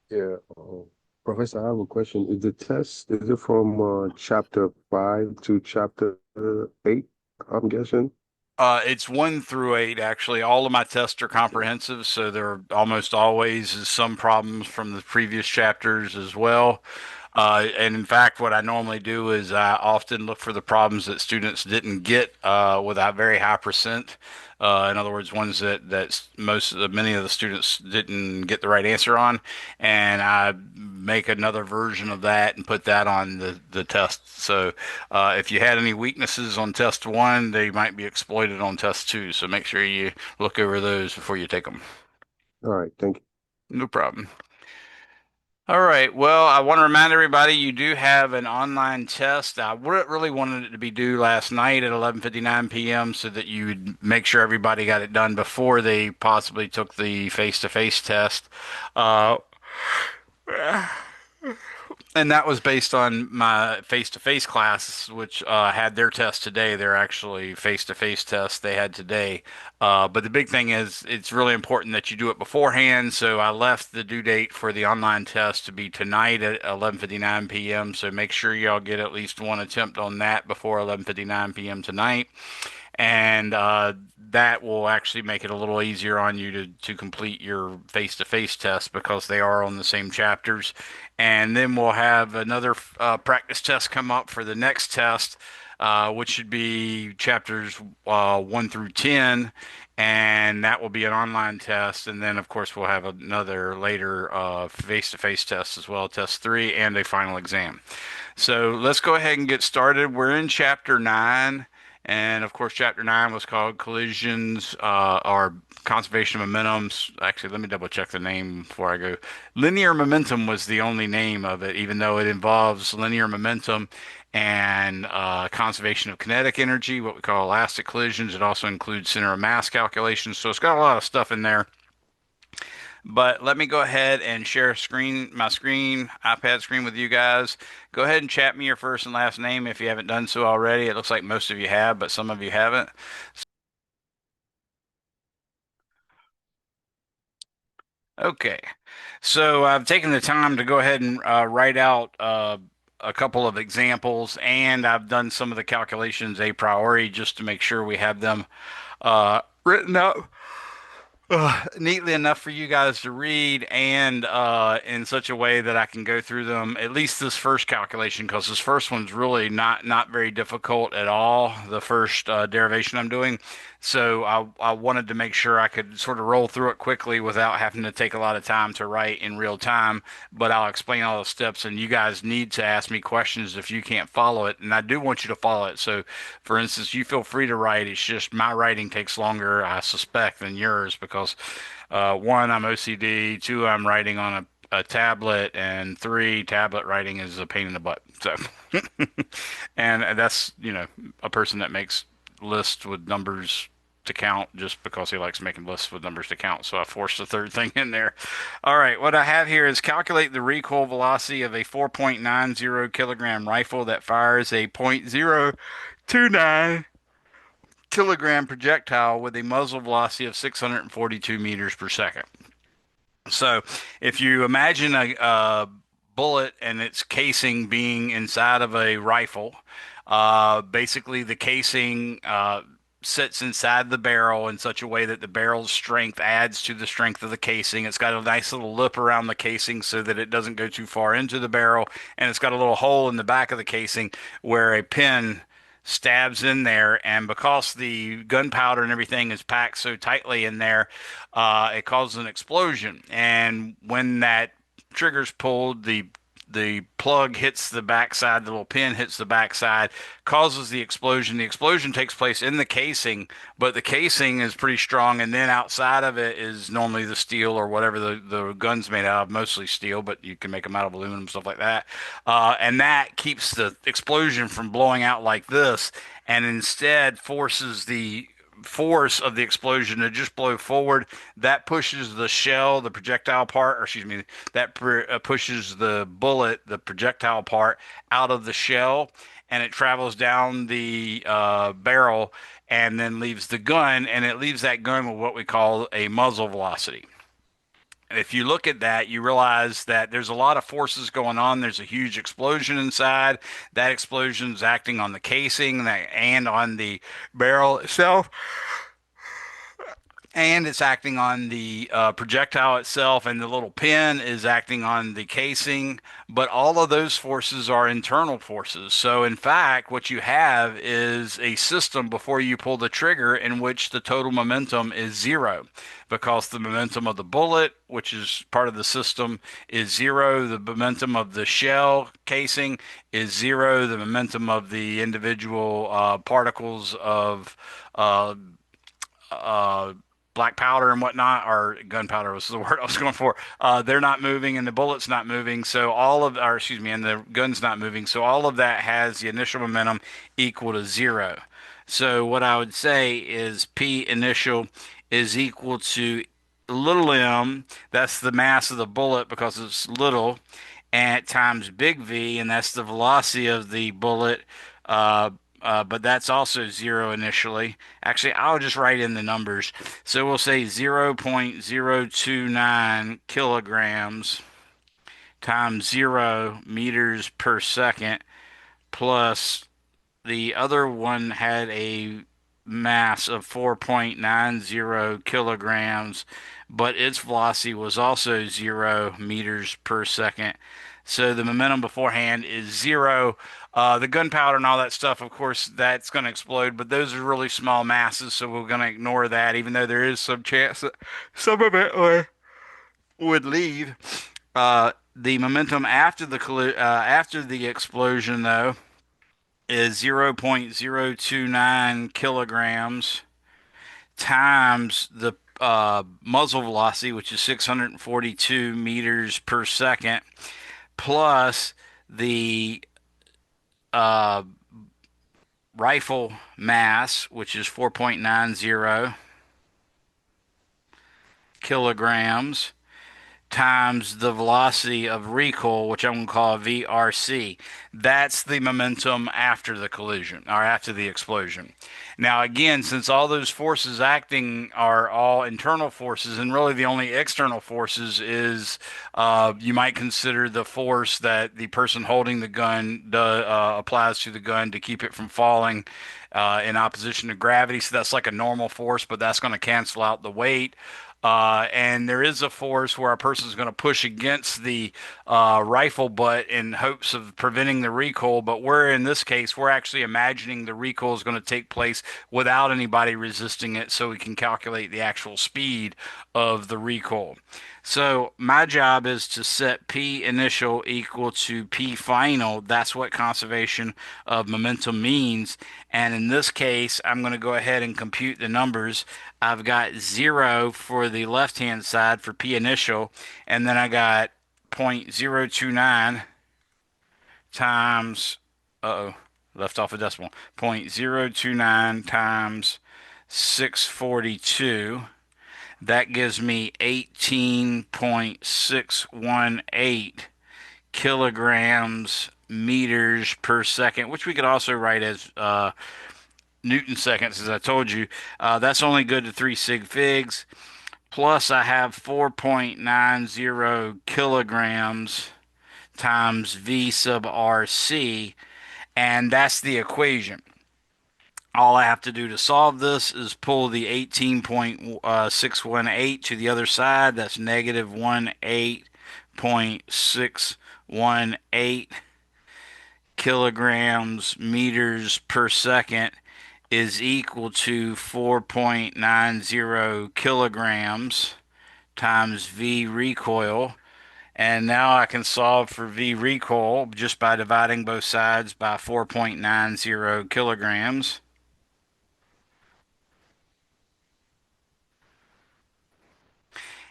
Yeah, Professor, I have a question. Is the test, is it from chapter 5 to chapter 8, I'm guessing? It's 1 through 8, actually. All of my tests are comprehensive, so there are almost always is some problems from the previous chapters as well. And in fact, what I normally do is I often look for the problems that students didn't get with a very high percent. In other words, ones that many of the students didn't get the right answer on, and I make another version of that and put that on the test. So if you had any weaknesses on test one, they might be exploited on test two. So make sure you look over those before you take them. All right, thank you. No problem. All right. Well, I want to remind everybody you do have an online test. I really wanted it to be due last night at 11:59 p.m. so that you would make sure everybody got it done before they possibly took the face-to-face test. Uh, And that was based on my face-to-face classes, which had their test today. They're actually face-to-face tests they had today. But the big thing is, it's really important that you do it beforehand. So I left the due date for the online test to be tonight at 11:59 p.m. So make sure y'all get at least one attempt on that before 11:59 p.m. tonight, and that will actually make it a little easier on you to complete your face-to-face test because they are on the same chapters. And then we'll have another practice test come up for the next test, which should be chapters 1 through 10, and that will be an online test. And then, of course, we'll have another later face-to-face test as well, test 3, and a final exam. So let's go ahead and get started. We're in chapter 9. And of course, chapter 9 was called Collisions or Conservation of Momentum. Actually, let me double check the name before I go. Linear momentum was the only name of it, even though it involves linear momentum and conservation of kinetic energy, what we call elastic collisions. It also includes center of mass calculations. So it's got a lot of stuff in there. But let me go ahead and share my screen, iPad screen with you guys. Go ahead and chat me your first and last name if you haven't done so already. It looks like most of you have, but some of you haven't. Okay. So I've taken the time to go ahead and write out a couple of examples, and I've done some of the calculations a priori just to make sure we have them written out neatly enough for you guys to read, and in such a way that I can go through them. At least this first calculation, because this first one's really not very difficult at all. The first derivation I'm doing, so I wanted to make sure I could sort of roll through it quickly without having to take a lot of time to write in real time. But I'll explain all the steps, and you guys need to ask me questions if you can't follow it, and I do want you to follow it. So, for instance, you feel free to write. It's just my writing takes longer, I suspect, than yours because one, I'm OCD. Two, I'm writing on a tablet, and three, tablet writing is a pain in the butt. So, and that's a person that makes lists with numbers to count just because he likes making lists with numbers to count. So I forced the third thing in there. All right, what I have here is calculate the recoil velocity of a 4.90 kilogram rifle that fires a .029 kilogram projectile with a muzzle velocity of 642 meters per second. So if you imagine a bullet and its casing being inside of a rifle, basically the casing sits inside the barrel in such a way that the barrel's strength adds to the strength of the casing. It's got a nice little lip around the casing so that it doesn't go too far into the barrel, and it's got a little hole in the back of the casing where a pin stabs in there, and because the gunpowder and everything is packed so tightly in there, it causes an explosion. And when that trigger's pulled, the plug hits the backside, the little pin hits the backside, causes the explosion. The explosion takes place in the casing, but the casing is pretty strong, and then outside of it is normally the steel or whatever the gun's made out of, mostly steel, but you can make them out of aluminum, stuff like that. And that keeps the explosion from blowing out like this, and instead forces the force of the explosion to just blow forward. That pushes the shell, the projectile part, or excuse me, that pushes the bullet, the projectile part, out of the shell, and it travels down the barrel and then leaves the gun, and it leaves that gun with what we call a muzzle velocity. If you look at that, you realize that there's a lot of forces going on. There's a huge explosion inside. That explosion is acting on the casing and on the barrel itself, and it's acting on the projectile itself, and the little pin is acting on the casing. But all of those forces are internal forces. So, in fact, what you have is a system before you pull the trigger in which the total momentum is zero, because the momentum of the bullet, which is part of the system, is zero. The momentum of the shell casing is zero. The momentum of the individual particles of uh, uh, black powder and whatnot, or gunpowder was the word I was going for. They're not moving, and the bullet's not moving. So all of, or excuse me, and the gun's not moving. So all of that has the initial momentum equal to zero. So what I would say is P initial is equal to little m, that's the mass of the bullet because it's little, and times big V, and that's the velocity of the bullet. Uh, but that's also zero initially. Actually, I'll just write in the numbers. So we'll say 0.029 kilograms times 0 meters per second, plus the other one had a mass of 4.90 kilograms, but its velocity was also 0 meters per second. So the momentum beforehand is zero. The gunpowder and all that stuff, of course, that's going to explode, but those are really small masses, so we're going to ignore that, even though there is some chance that some of it would leave. The momentum after after the explosion, though, is 0.029 kilograms times the muzzle velocity, which is 642 meters per second, plus the uh, rifle mass, which is 4.90 kilograms, times the velocity of recoil, which I'm going to call VRC. That's the momentum after the collision or after the explosion. Now, again, since all those forces acting are all internal forces, and really the only external forces is you might consider the force that the person holding the gun applies to the gun to keep it from falling in opposition to gravity. So that's like a normal force, but that's going to cancel out the weight. And there is a force where a person is going to push against the rifle butt in hopes of preventing the recoil. But we're in this case, we're actually imagining the recoil is going to take place without anybody resisting it, so we can calculate the actual speed of the recoil. So my job is to set P initial equal to P final. That's what conservation of momentum means. And in this case, I'm going to go ahead and compute the numbers. I've got zero for the left-hand side for P initial, and then I got 0.029 times, uh-oh, left off a decimal, 0.029 times 642. That gives me 18.618 kilograms meters per second, which we could also write as Newton seconds, as I told you. That's only good to 3 sig figs. Plus, I have 4.90 kilograms times V sub RC, and that's the equation. All I have to do to solve this is pull the 18.618 to the other side. That's negative 18.618 kilograms meters per second is equal to 4.90 kilograms times V recoil. And now I can solve for V recoil just by dividing both sides by 4.90 kilograms.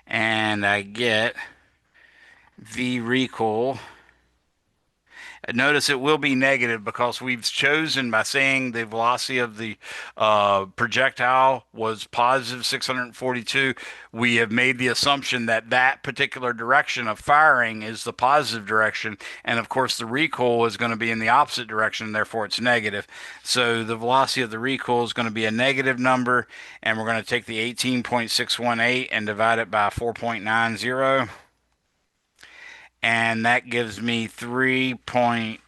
And I get V recoil Notice it will be negative because we've chosen by saying the velocity of the projectile was positive 642. We have made the assumption that that particular direction of firing is the positive direction. And of course, the recoil is going to be in the opposite direction, therefore it's negative. So the velocity of the recoil is going to be a negative number. And we're going to take the 18.618 and divide it by 4.90. And that gives me 3.80,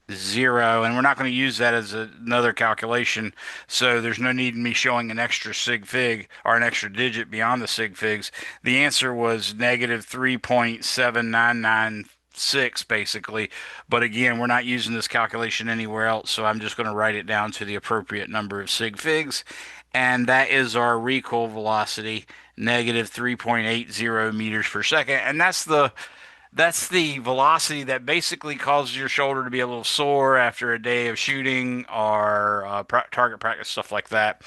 and we're not going to use that as another calculation, so there's no need in me showing an extra sig fig or an extra digit beyond the sig figs. The answer was negative 3.7996 basically, but again, we're not using this calculation anywhere else, so I'm just going to write it down to the appropriate number of sig figs, and that is our recoil velocity, negative 3.80 meters per second, and that's the velocity that basically causes your shoulder to be a little sore after a day of shooting or target practice, stuff like that.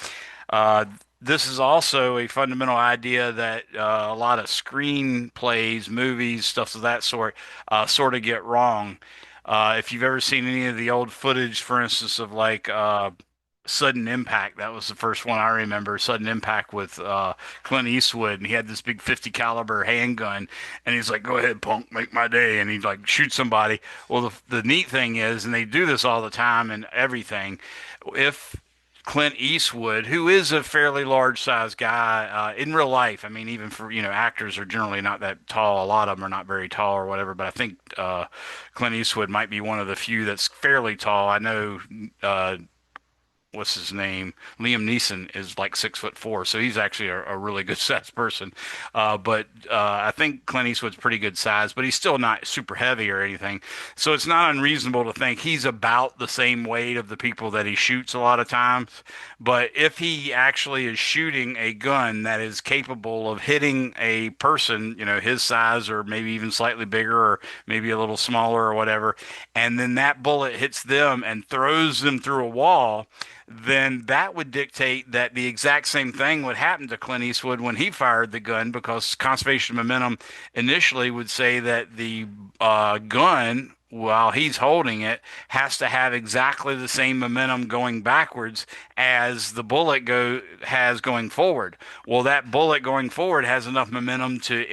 Uh, this is also a fundamental idea that a lot of screenplays, movies, stuff of that sort of get wrong. If you've ever seen any of the old footage, for instance, of like Sudden Impact. That was the first one I remember. Sudden Impact with Clint Eastwood, and he had this big 50 caliber handgun, and he's like, "Go ahead, punk, make my day," and he like shoot somebody. Well, the neat thing is, and they do this all the time and everything. If Clint Eastwood, who is a fairly large size guy in real life. I mean, even for actors are generally not that tall. A lot of them are not very tall or whatever. But I think Clint Eastwood might be one of the few that's fairly tall. I know what's his name? Liam Neeson is like 6'4", so he's actually a really good sized person. But I think Clint Eastwood's pretty good size, but he's still not super heavy or anything. So it's not unreasonable to think he's about the same weight of the people that he shoots a lot of times. But if he actually is shooting a gun that is capable of hitting a person, his size or maybe even slightly bigger or maybe a little smaller or whatever, and then that bullet hits them and throws them through a wall, then that would dictate that the exact same thing would happen to Clint Eastwood when he fired the gun, because conservation of momentum initially would say that the gun, while he's holding it, has to have exactly the same momentum going backwards as the bullet has going forward. Well, that bullet going forward has enough momentum to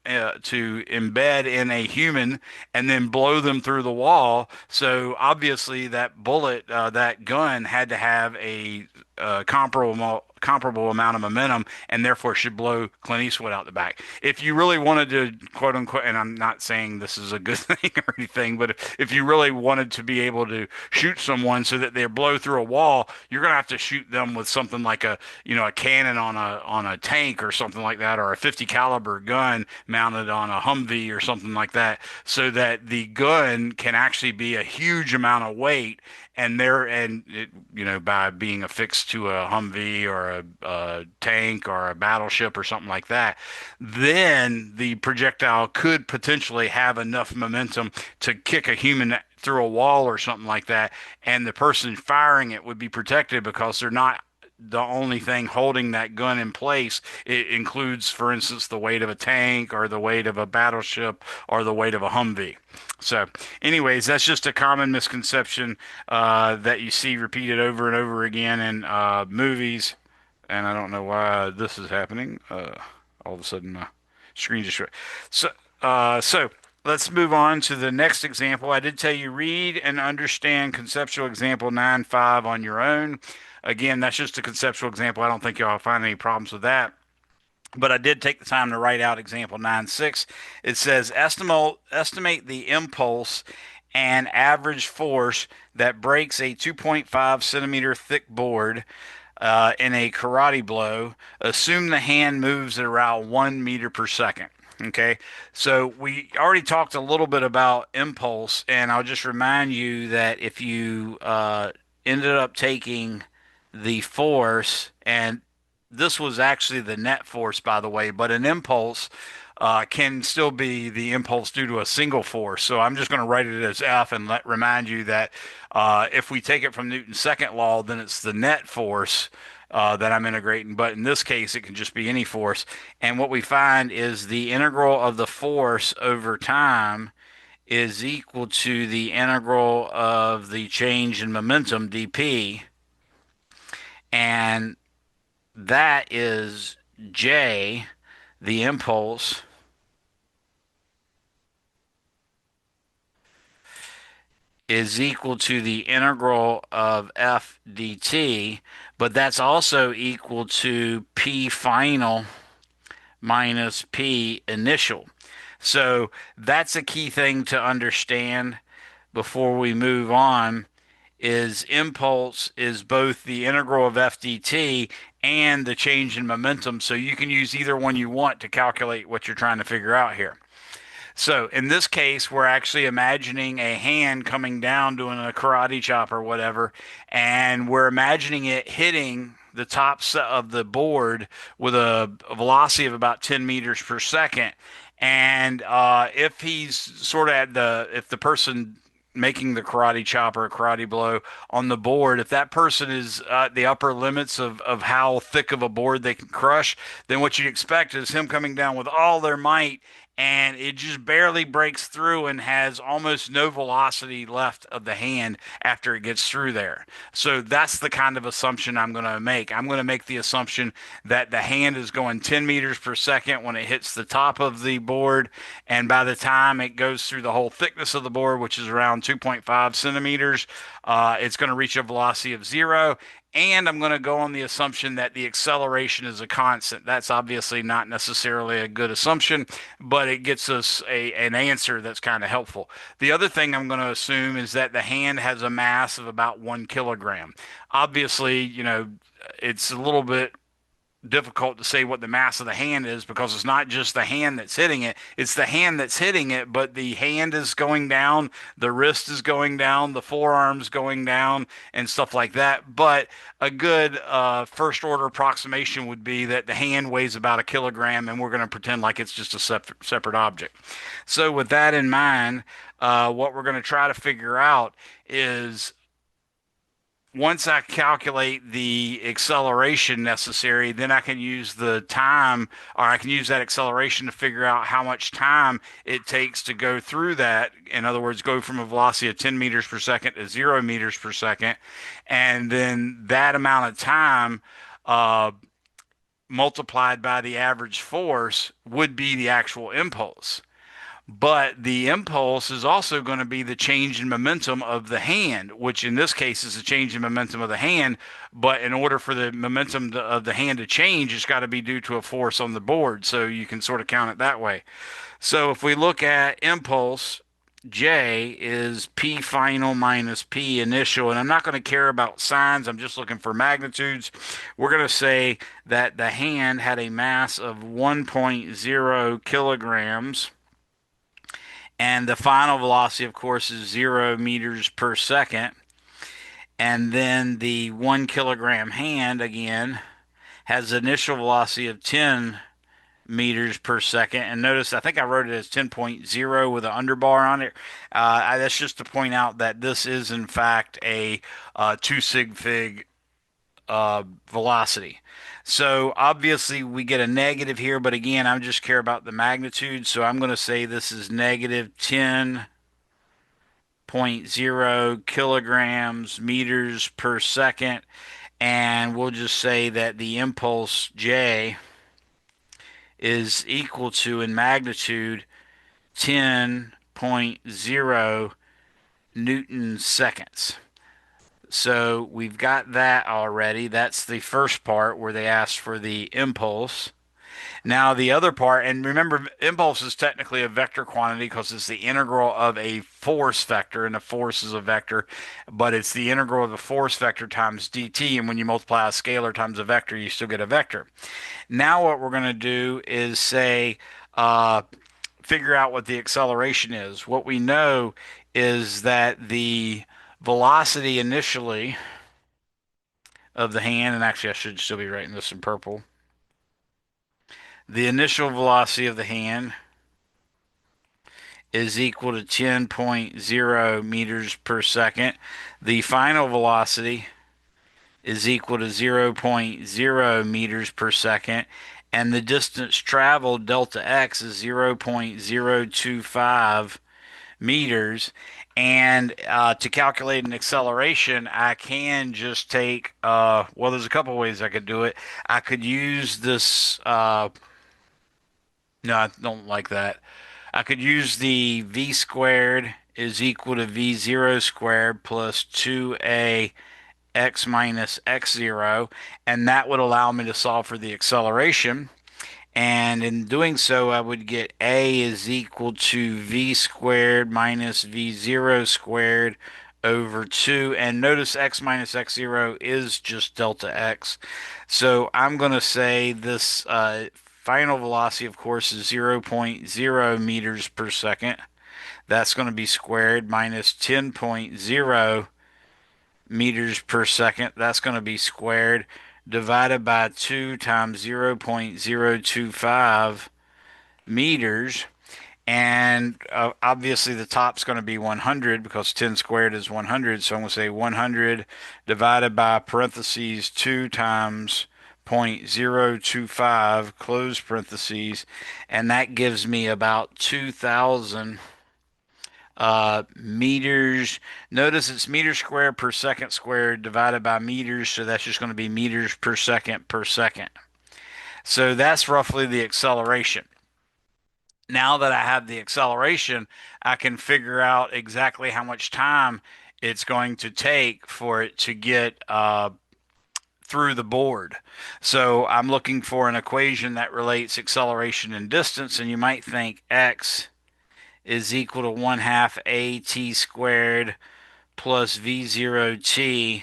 embed in a human and then blow them through the wall. So obviously, that bullet, that gun, had to have a comparable amount of momentum, and therefore should blow Clint Eastwood out the back. If you really wanted to, quote unquote, and I'm not saying this is a good thing or anything, but if you really wanted to be able to shoot someone so that they blow through a wall, you're going to have to shoot them with something like a cannon on a tank or something like that, or a 50 caliber gun mounted on a Humvee or something like that, so that the gun can actually be a huge amount of weight, by being affixed to a Humvee or a tank or a battleship or something like that, then the projectile could potentially have enough momentum to kick a human through a wall or something like that, and the person firing it would be protected because they're not the only thing holding that gun in place. It includes, for instance, the weight of a tank or the weight of a battleship or the weight of a Humvee. So, anyways, that's just a common misconception that you see repeated over and over again in movies. And I don't know why this is happening. All of a sudden, my screen just so let's move on to the next example. I did tell you read and understand conceptual example 9.5 on your own. Again, that's just a conceptual example. I don't think y'all find any problems with that. But I did take the time to write out example 9.6. It says estimate the impulse and average force that breaks a 2.5 centimeter thick board in a karate blow. Assume the hand moves at around 1 meter per second. Okay, so we already talked a little bit about impulse, and I'll just remind you that if you ended up taking the force, and this was actually the net force, by the way, but an impulse can still be the impulse due to a single force. So I'm just going to write it as F and remind you that if we take it from Newton's second law, then it's the net force that I'm integrating. But in this case, it can just be any force. And what we find is the integral of the force over time is equal to the integral of the change in momentum dp, and that is J, the impulse, is equal to the integral of f dt, but that's also equal to P final minus P initial. So that's a key thing to understand before we move on, is impulse is both the integral of f dt and the change in momentum. So you can use either one you want to calculate what you're trying to figure out here. So in this case, we're actually imagining a hand coming down doing a karate chop or whatever, and we're imagining it hitting the top of the board with a velocity of about 10 meters per second. And if he's sort of if the person making the karate chop or a karate blow on the board, if that person is the upper limits of how thick of a board they can crush, then what you'd expect is him coming down with all their might, and it just barely breaks through and has almost no velocity left of the hand after it gets through there. So that's the kind of assumption I'm going to make. I'm going to make the assumption that the hand is going 10 meters per second when it hits the top of the board, and by the time it goes through the whole thickness of the board, which is around 2.5 centimeters, it's going to reach a velocity of zero. And I'm going to go on the assumption that the acceleration is a constant. That's obviously not necessarily a good assumption, but it gets us an answer that's kind of helpful. The other thing I'm going to assume is that the hand has a mass of about 1 kilogram. Obviously, it's a little bit difficult to say what the mass of the hand is, because it's not just the hand that's hitting it, it's the hand that's hitting it, but the hand is going down, the wrist is going down, the forearm's going down, and stuff like that. But a good first order approximation would be that the hand weighs about 1 kilogram, and we're going to pretend like it's just a separate object. So with that in mind, what we're going to try to figure out is, once I calculate the acceleration necessary, then I can use the time, or I can use that acceleration to figure out how much time it takes to go through that. In other words, go from a velocity of 10 meters per second to 0 meters per second. And then that amount of time uh, multiplied by the average force would be the actual impulse. But the impulse is also going to be the change in momentum of the hand, which in this case is the change in momentum of the hand. But in order for the momentum of the hand to change, it's got to be due to a force on the board. So you can sort of count it that way. So if we look at impulse, J is P final minus P initial. And I'm not going to care about signs. I'm just looking for magnitudes. We're going to say that the hand had a mass of 1.0 kilograms. And the final velocity, of course, is 0 meters per second. And then the 1 kilogram hand, again, has an initial velocity of 10 meters per second. And notice, I think I wrote it as 10.0 with an underbar on it. That's just to point out that this is, in fact, a 2 sig fig velocity. So obviously we get a negative here, but again, I just care about the magnitude. So I'm going to say this is negative 10.0 kilograms meters per second. And we'll just say that the impulse J is equal to, in magnitude, 10.0 Newton seconds. So we've got that already. That's the first part where they asked for the impulse. Now the other part, and remember, impulse is technically a vector quantity because it's the integral of a force vector, and a force is a vector, but it's the integral of the force vector times dt, and when you multiply a scalar times a vector, you still get a vector. Now what we're going to do is say, figure out what the acceleration is. What we know is that the velocity initially of the hand, and actually I should still be writing this in purple. The initial velocity of the hand is equal to 10.0 meters per second. The final velocity is equal to 0.0 meters per second. And the distance traveled, delta x, is 0.025 meters. And to calculate an acceleration, I can just take, well, there's a couple ways I could do it. I could use this, no, I don't like that. I could use the v squared is equal to v zero squared plus 2a x minus x zero, and that would allow me to solve for the acceleration. And in doing so, I would get a is equal to v squared minus v zero squared over 2. And notice x minus x zero is just delta x. So I'm going to say this final velocity, of course, is zero point 0.0 meters per second. That's going to be squared minus 10.0 meters per second. That's going to be squared divided by 2 times 0.025 meters. And obviously the top's going to be 100 because 10 squared is 100. So I'm going to say 100 divided by parentheses 2 times 0.025 close parentheses. And that gives me about 2,000 meters. Notice it's meters squared per second squared divided by meters, so that's just going to be meters per second per second. So that's roughly the acceleration. Now that I have the acceleration, I can figure out exactly how much time it's going to take for it to get through the board. So I'm looking for an equation that relates acceleration and distance, and you might think x is equal to 1 half at squared plus v0t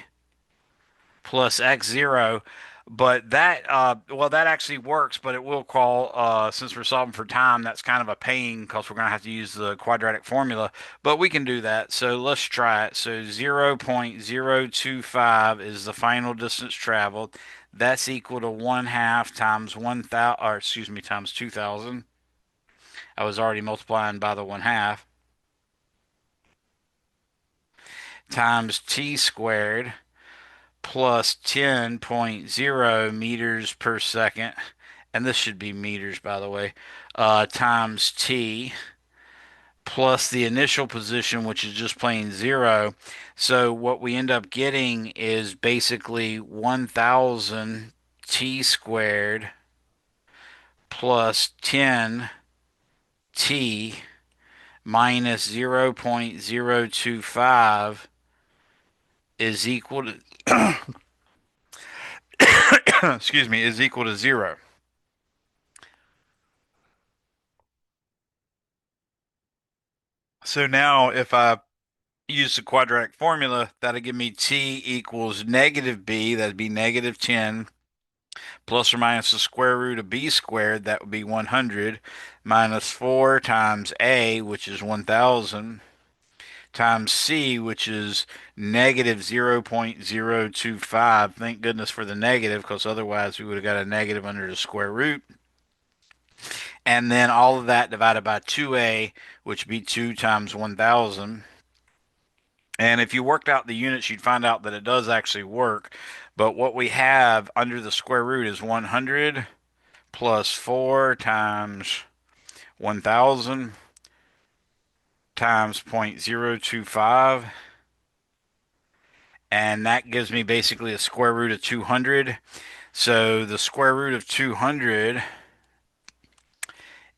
plus x0. But that, well, that actually works, but it will call, since we're solving for time, that's kind of a pain because we're going to have to use the quadratic formula, but we can do that. So let's try it. So 0.025 is the final distance traveled. That's equal to 1 half times 1,000, or excuse me, times 2,000. I was already multiplying by the 1 half times t squared plus 10.0 meters per second, and this should be meters, by the way, times t plus the initial position, which is just plain zero. So what we end up getting is basically 1,000 t squared plus 10 t minus 0.025 is equal to excuse me, is equal to zero. So now if I use the quadratic formula, that'll give me t equals negative b, that'd be negative 10, plus or minus the square root of b squared, that would be 100, minus 4 times a, which is 1,000, times c, which is negative 0.025. Thank goodness for the negative, because otherwise we would have got a negative under the square root. And then all of that divided by 2a, which would be 2 times 1,000. And if you worked out the units, you'd find out that it does actually work. But what we have under the square root is 100 plus 4 times 1,000 times 0.025. And that gives me basically a square root of 200. So the square root of 200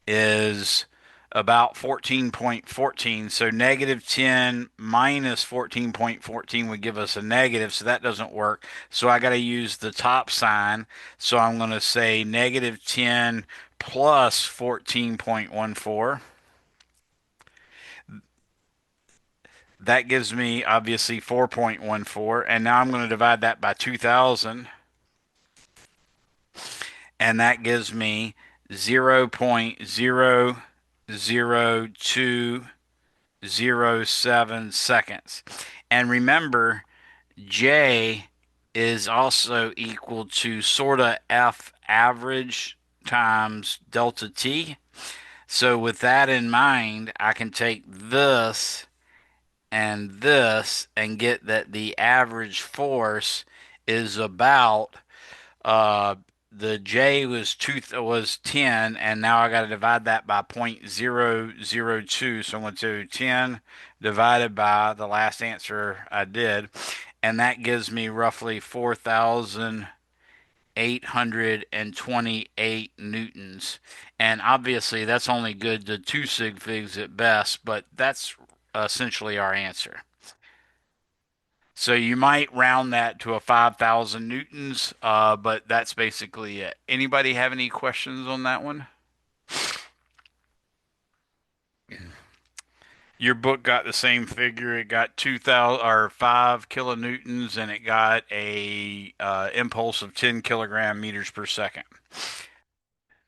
is about 14.14. So negative 10 minus 14.14 would give us a negative. So that doesn't work. So I got to use the top sign. So I'm going to say negative 10 plus 14.14. That gives me obviously 4.14. And now I'm going to divide that by 2,000. And that gives me 0.00207 seconds. And remember, J is also equal to sort of F average times delta T. So with that in mind, I can take this and get that the average force is about the J was 10, and now I got to divide that by 0.002. So I'm going to do 10 divided by the last answer I did, and that gives me roughly 4,828 newtons. And obviously, that's only good to 2 sig figs at best, but that's essentially our answer. So you might round that to a 5,000 newtons, but that's basically it. Anybody have any questions on that one? Your book got the same figure. It got 2,000 or 5 kilonewtons, and it got a impulse of 10 kilogram meters per second.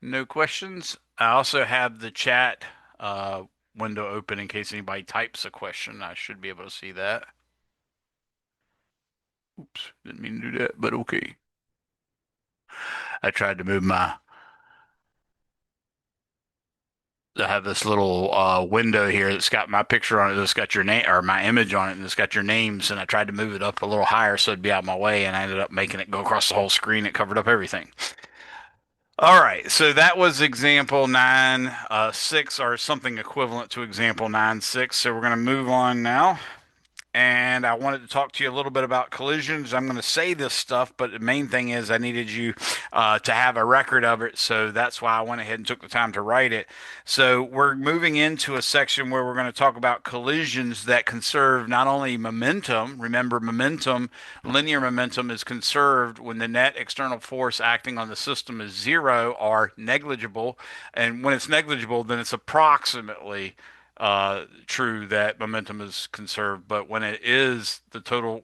No questions. I also have the chat uh, window open in case anybody types a question. I should be able to see that. Oops, didn't mean to do that, but okay. I tried to move my I have this little window here that's got my picture on it, that's got your name or my image on it, and it's got your names. And I tried to move it up a little higher so it'd be out of my way, and I ended up making it go across the whole screen. It covered up everything. All right, so that was example 9 6, or something equivalent to example 9 6. So we're going to move on now, and I wanted to talk to you a little bit about collisions. I'm going to say this stuff, but the main thing is I needed you to have a record of it, so that's why I went ahead and took the time to write it. So we're moving into a section where we're going to talk about collisions that conserve not only momentum. Remember, linear momentum is conserved when the net external force acting on the system is zero or negligible, and when it's negligible, then it's approximately true that momentum is conserved, but when it is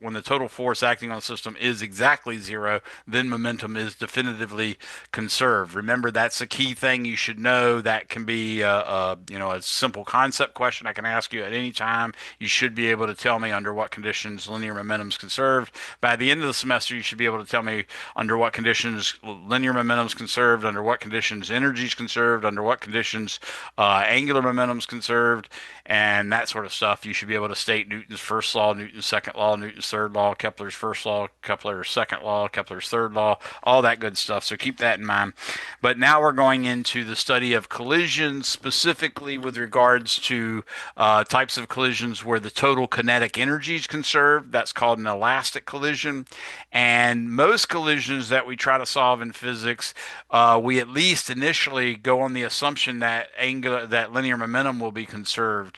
when the total force acting on the system is exactly zero, then momentum is definitively conserved. Remember, that's a key thing you should know. That can be a simple concept question I can ask you at any time. You should be able to tell me under what conditions linear momentum is conserved. By the end of the semester, you should be able to tell me under what conditions linear momentum is conserved, under what conditions energy is conserved, under what conditions angular momentum is conserved, and that sort of stuff. You should be able to state Newton's first law, Newton's second law, Newton's third law, Kepler's first law, Kepler's second law, Kepler's third law, all that good stuff. So keep that in mind. But now we're going into the study of collisions, specifically with regards to types of collisions where the total kinetic energy is conserved. That's called an elastic collision. And most collisions that we try to solve in physics, we at least initially go on the assumption that linear momentum will be conserved.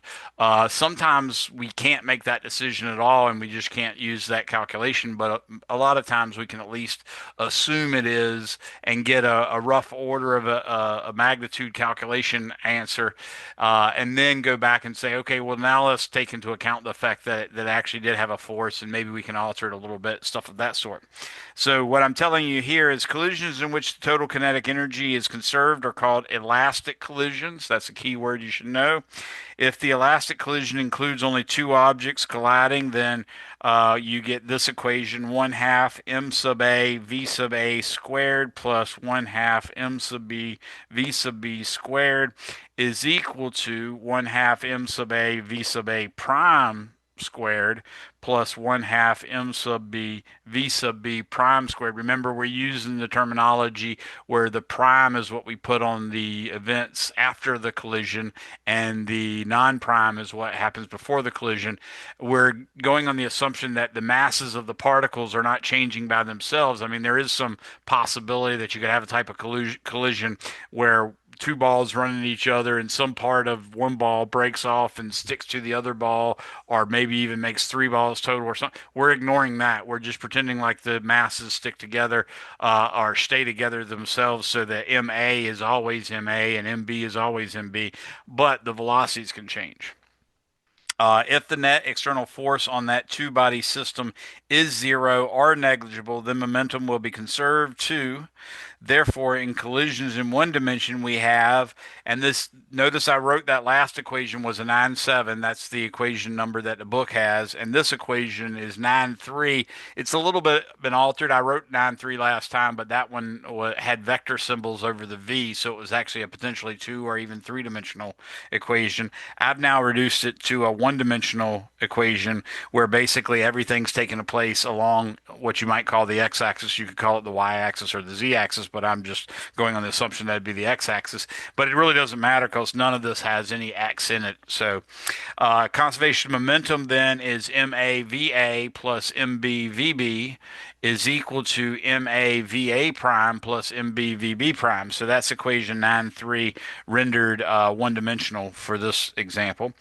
Sometimes we can't make that decision at all, and we just can't use that calculation. But a lot of times we can at least assume it is and get a rough order of a magnitude calculation answer, and then go back and say, okay, well now let's take into account the fact that that actually did have a force, and maybe we can alter it a little bit, stuff of that sort. So what I'm telling you here is collisions in which the total kinetic energy is conserved are called elastic collisions. That's a key word you should know. If the elastic collision includes only two objects colliding, then you get this equation: 1/2 m sub a v sub a squared plus 1/2 m sub b v sub b squared is equal to 1/2 m sub a v sub a prime squared plus 1/2 m sub b v sub b prime squared. Remember, we're using the terminology where the prime is what we put on the events after the collision, and the non-prime is what happens before the collision. We're going on the assumption that the masses of the particles are not changing by themselves. I mean, there is some possibility that you could have a type of collision where two balls run into each other and some part of one ball breaks off and sticks to the other ball, or maybe even makes three balls total or something. We're ignoring that. We're just pretending like the masses stick together or stay together themselves, so that MA is always MA and MB is always MB, but the velocities can change. If the net external force on that two body system is zero or negligible, then momentum will be conserved too. Therefore, in collisions in one dimension, we have, and this, notice I wrote that last equation was a 9-7. That's the equation number that the book has. And this equation is 9-3. It's a little bit been altered. I wrote 9-3 last time, but that one had vector symbols over the V. So it was actually a potentially two or even three-dimensional equation. I've now reduced it to a one-dimensional equation where basically everything's taking place along what you might call the x-axis. You could call it the y-axis or the z-axis. but I'm just going on the assumption that'd be the x-axis. But it really doesn't matter because none of this has any x in it. So conservation of momentum then is MAVA plus MBVB is equal to MAVA prime plus MBVB prime. So that's equation 9.3 rendered one-dimensional for this example.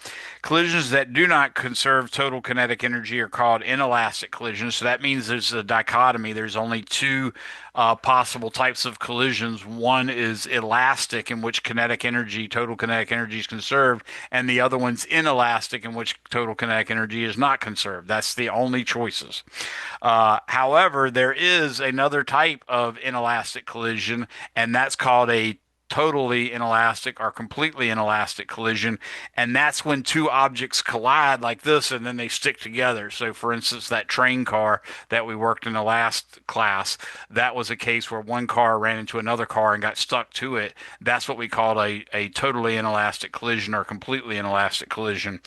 Collisions that do not conserve total kinetic energy are called inelastic collisions. So that means there's a dichotomy. There's only two possible types of collisions. One is elastic, in which kinetic energy, total kinetic energy is conserved, and the other one's inelastic, in which total kinetic energy is not conserved. That's the only choices. However, there is another type of inelastic collision, and that's called a totally inelastic or completely inelastic collision. And that's when two objects collide like this and then they stick together. So, for instance, that train car that we worked in the last class, that was a case where one car ran into another car and got stuck to it. That's what we called a totally inelastic collision or completely inelastic collision.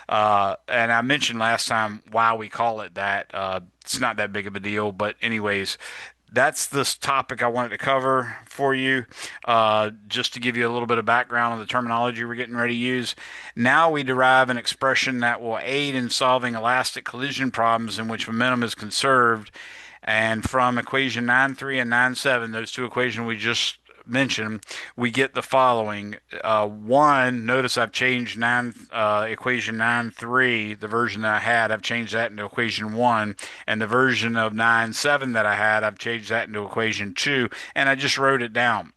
And I mentioned last time why we call it that. It's not that big of a deal, but anyways, that's this topic I wanted to cover for you, just to give you a little bit of background on the terminology we're getting ready to use. Now we derive an expression that will aid in solving elastic collision problems in which momentum is conserved. And from equation 9.3 and 9.7, those two equations we just mentioned, we get the following. One, notice I've changed equation 9.3, the version that I had, I've changed that into equation 1, and the version of 9.7 that I had, I've changed that into equation 2, and I just wrote it down.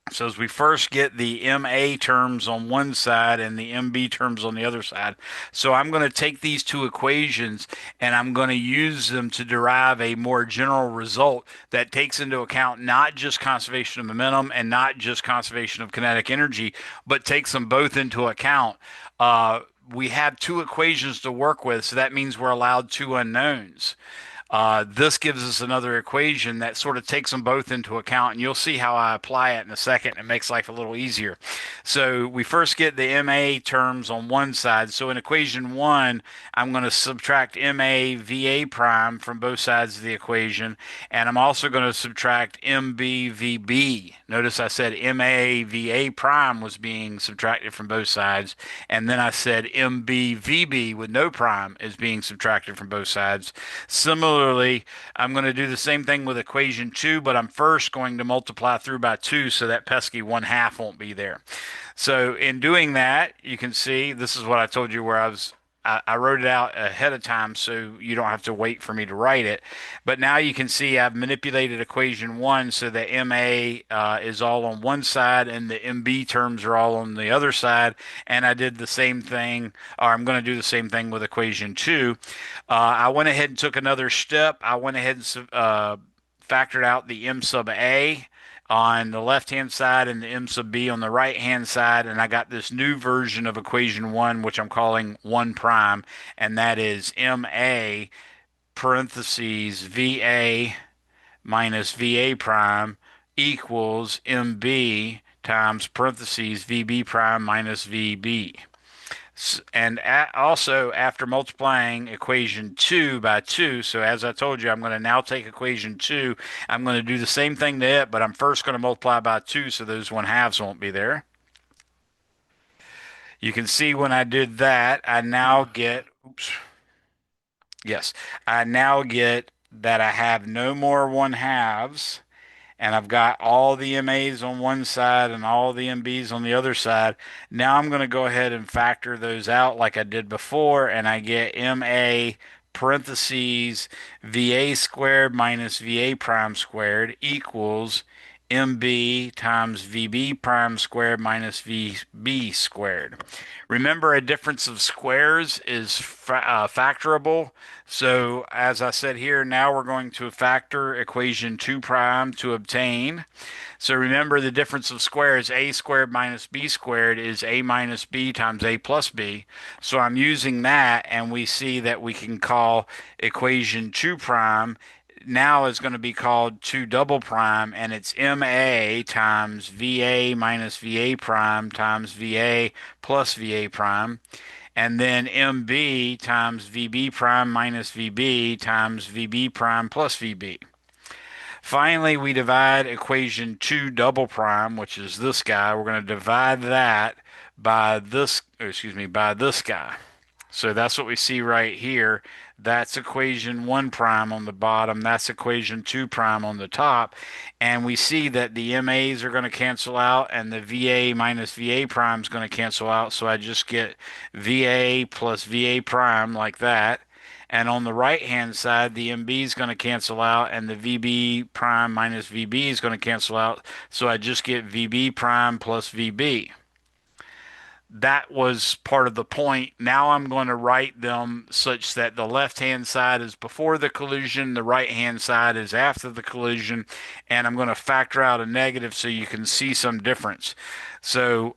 So as we first get the MA terms on one side and the MB terms on the other side. So I'm going to take these two equations and I'm going to use them to derive a more general result that takes into account not just conservation of momentum and not just conservation of kinetic energy, but takes them both into account. We have two equations to work with, so that means we're allowed two unknowns. This gives us another equation that sort of takes them both into account, and you'll see how I apply it in a second. It makes life a little easier. So we first get the MA terms on one side. So in equation 1, I'm going to subtract MA VA prime from both sides of the equation, and I'm also going to subtract MB VB. Notice I said MA VA prime was being subtracted from both sides, and then I said MB VB with no prime is being subtracted from both sides. Similarly, I'm going to do the same thing with equation 2, but I'm first going to multiply through by 2 so that pesky 1/2 won't be there. So in doing that, you can see this is what I told you where I wrote it out ahead of time so you don't have to wait for me to write it. But now you can see I've manipulated equation 1 so that MA is all on one side and the MB terms are all on the other side. And I did the same thing, or I'm going to do the same thing with equation 2. I went ahead and took another step. I went ahead and factored out the M sub A on the left-hand side and the M sub B on the right-hand side, and I got this new version of equation 1, which I'm calling 1 prime, and that is MA parentheses VA minus VA prime equals MB times parentheses VB prime minus VB. And also, after multiplying equation 2 by 2, so as I told you, I'm going to now take equation 2. I'm going to do the same thing to it, but I'm first going to multiply by 2 so those 1/2s won't be there. You can see when I did that, I now get, oops, yes, I now get that I have no more 1/2s, and I've got all the MAs on one side and all the MBs on the other side. Now I'm going to go ahead and factor those out like I did before, and I get MA parentheses VA squared minus VA prime squared equals MB times VB prime squared minus VB squared. Remember, a difference of squares is factorable. So as I said here, now we're going to factor equation 2 prime to obtain. So remember, the difference of squares, a squared minus b squared, is a minus b times a plus b. So I'm using that, and we see that we can call equation 2 prime now is going to be called 2 double prime, and it's MA times VA minus VA prime times VA plus VA prime. And then MB times VB prime minus VB times VB prime plus VB. Finally, we divide equation 2 double prime, which is this guy. We're going to divide that by this, excuse me, by this guy. So that's what we see right here. That's equation 1 prime on the bottom. That's equation 2 prime on the top. And we see that the MAs are going to cancel out and the VA minus VA prime is going to cancel out. So I just get VA plus VA prime like that. And on the right hand side, the MB is going to cancel out and the VB prime minus VB is going to cancel out. So I just get VB prime plus VB. That was part of the point. Now I'm going to write them such that the left hand side is before the collision, the right hand side is after the collision, and I'm going to factor out a negative so you can see some difference. So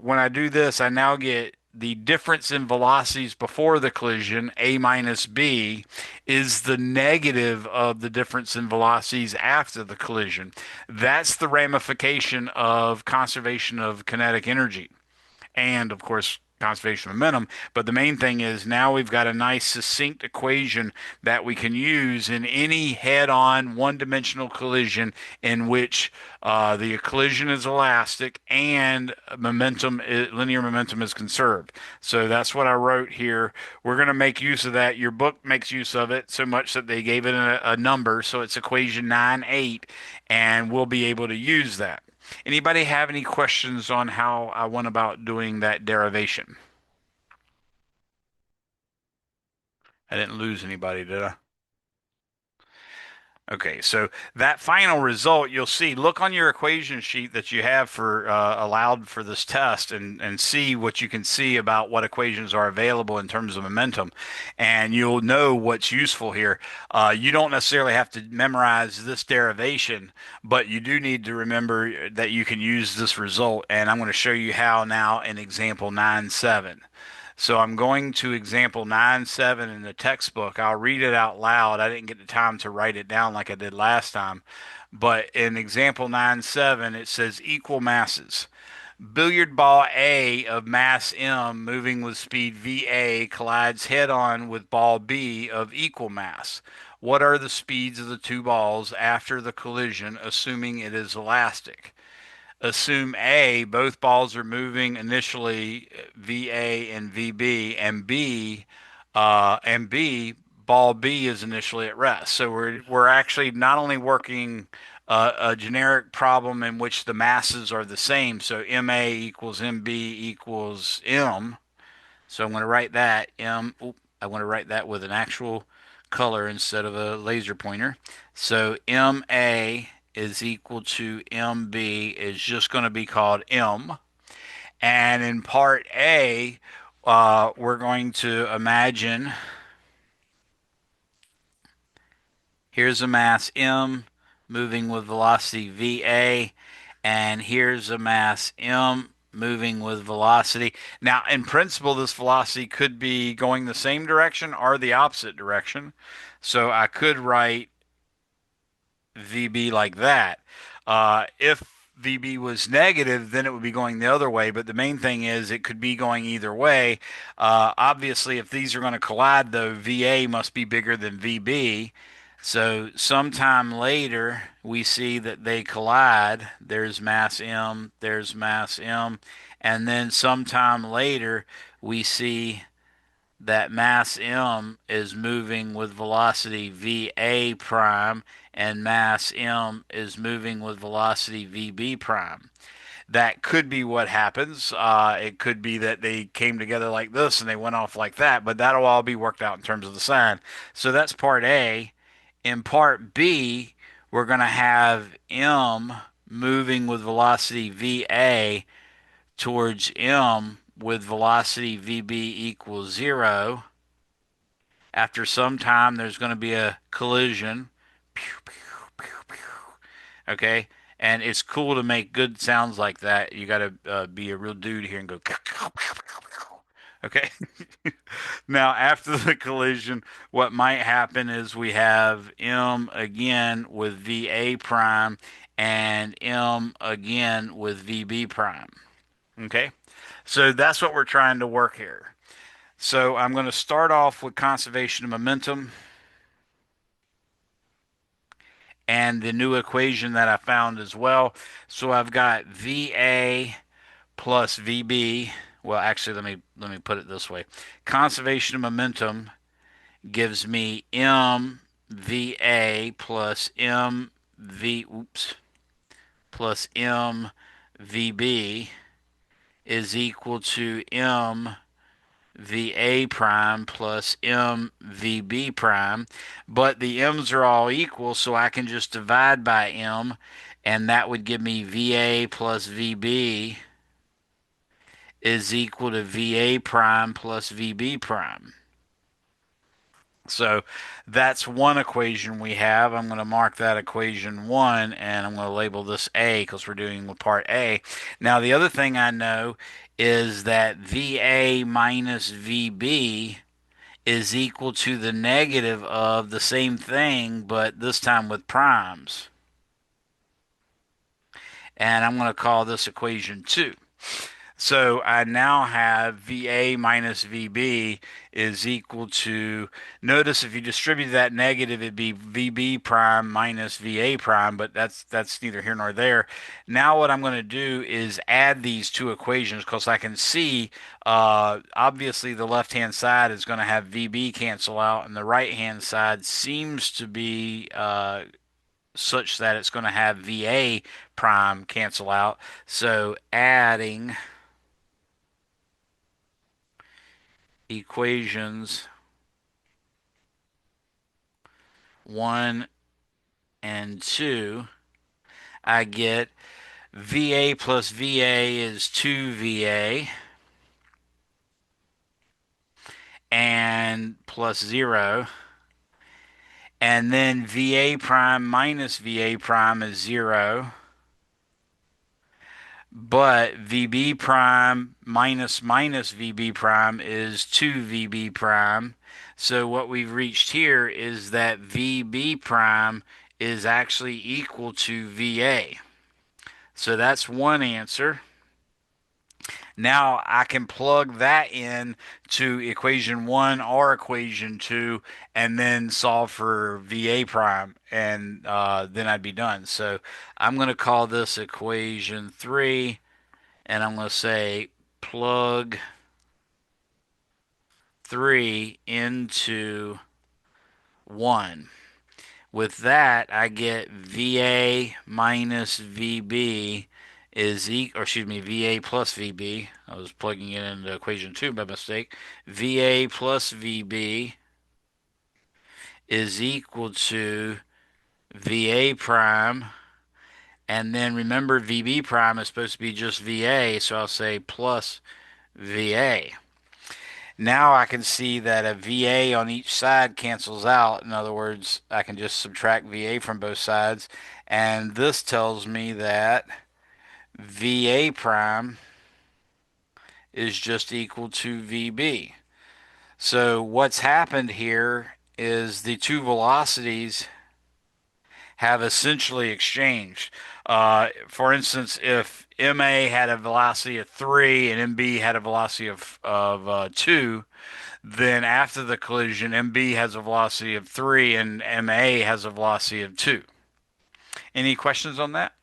when I do this, I now get the difference in velocities before the collision, A minus B, is the negative of the difference in velocities after the collision. That's the ramification of conservation of kinetic energy and of course conservation of momentum. But the main thing is now we've got a nice succinct equation that we can use in any head-on one-dimensional collision in which the collision is elastic and linear momentum is conserved. So that's what I wrote here. We're going to make use of that. Your book makes use of it so much that they gave it a number. So it's equation 9-8, and we'll be able to use that. Anybody have any questions on how I went about doing that derivation? I didn't lose anybody, did I? Okay, so that final result, you'll see, look on your equation sheet that you have for allowed for this test and see what you can see about what equations are available in terms of momentum. And you'll know what's useful here. You don't necessarily have to memorize this derivation, but you do need to remember that you can use this result. And I'm going to show you how now in example 9-7. So I'm going to example 9-7 in the textbook. I'll read it out loud. I didn't get the time to write it down like I did last time. But in example 9-7, it says equal masses. Billiard ball A of mass M moving with speed VA collides head on with ball B of equal mass. What are the speeds of the two balls after the collision, assuming it is elastic? Assume A, both balls are moving initially VA and VB, and B, ball B is initially at rest. So we're actually not only working a generic problem in which the masses are the same. So MA equals MB equals M. So I'm going to write that I want to write that with an actual color instead of a laser pointer. So MA is equal to MB is just going to be called M. And in part A, we're going to imagine here's a mass M moving with velocity VA, and here's a mass M moving with velocity. Now, in principle, this velocity could be going the same direction or the opposite direction. So I could write VB like that. If VB was negative, then it would be going the other way. But the main thing is it could be going either way. Obviously, if these are going to collide, though, VA must be bigger than VB. So sometime later, we see that they collide. There's mass M, there's mass M. And then sometime later, we see that mass M is moving with velocity VA prime and mass M is moving with velocity VB prime. That could be what happens. It could be that they came together like this and they went off like that, but that'll all be worked out in terms of the sign. So that's part A. In part B, we're going to have M moving with velocity VA towards M with velocity VB equals 0. After some time, there's going to be a collision. Pew, pew, pew, pew. Okay. And it's cool to make good sounds like that. You got to be a real dude here and go. Okay. Now, after the collision, what might happen is we have M again with VA prime and M again with VB prime. Okay. So that's what we're trying to work here. So I'm going to start off with conservation of momentum. and the new equation that I found as well. So I've got VA plus VB. Well, actually, let me put it this way. Conservation of momentum gives me MVA plus MVB is equal to MVA prime plus MVB prime. But the M's are all equal, so I can just divide by M, and that would give me VA plus VB is equal to VA prime plus VB prime. So that's one equation we have. I'm going to mark that equation one, and I'm going to label this A because we're doing with part A. Now, the other thing I know is that VA minus VB is equal to the negative of the same thing, but this time with primes. And I'm going to call this equation two. So I now have VA minus VB is equal to, notice if you distribute that negative, it'd be VB prime minus VA prime, but that's neither here nor there. Now what I'm going to do is add these two equations because I can see, obviously the left-hand side is going to have VB cancel out, and the right-hand side seems to be such that it's going to have VA prime cancel out. So adding equations 1 and 2, I get VA plus VA is 2VA and plus 0. And then VA prime minus VA prime is 0. But VB prime minus VB prime is 2VB prime. So what we've reached here is that VB prime is actually equal to VA. So that's one answer. Now I can plug that in to equation one or equation two and then solve for VA prime, and then I'd be done. So I'm going to call this equation three, and I'm going to say plug 3 into 1. With that, I get VA minus VB or excuse me, VA plus VB. I was plugging it into equation 2 by mistake. VA plus VB is equal to VA prime. And then remember, VB prime is supposed to be just VA, so I'll say plus VA. Now I can see that a VA on each side cancels out. In other words, I can just subtract VA from both sides. And this tells me that VA prime is just equal to VB. So what's happened here is the two velocities have essentially exchanged. For instance, if MA had a velocity of 3 and MB had a velocity of 2, then after the collision, MB has a velocity of 3 and MA has a velocity of 2. Any questions on that?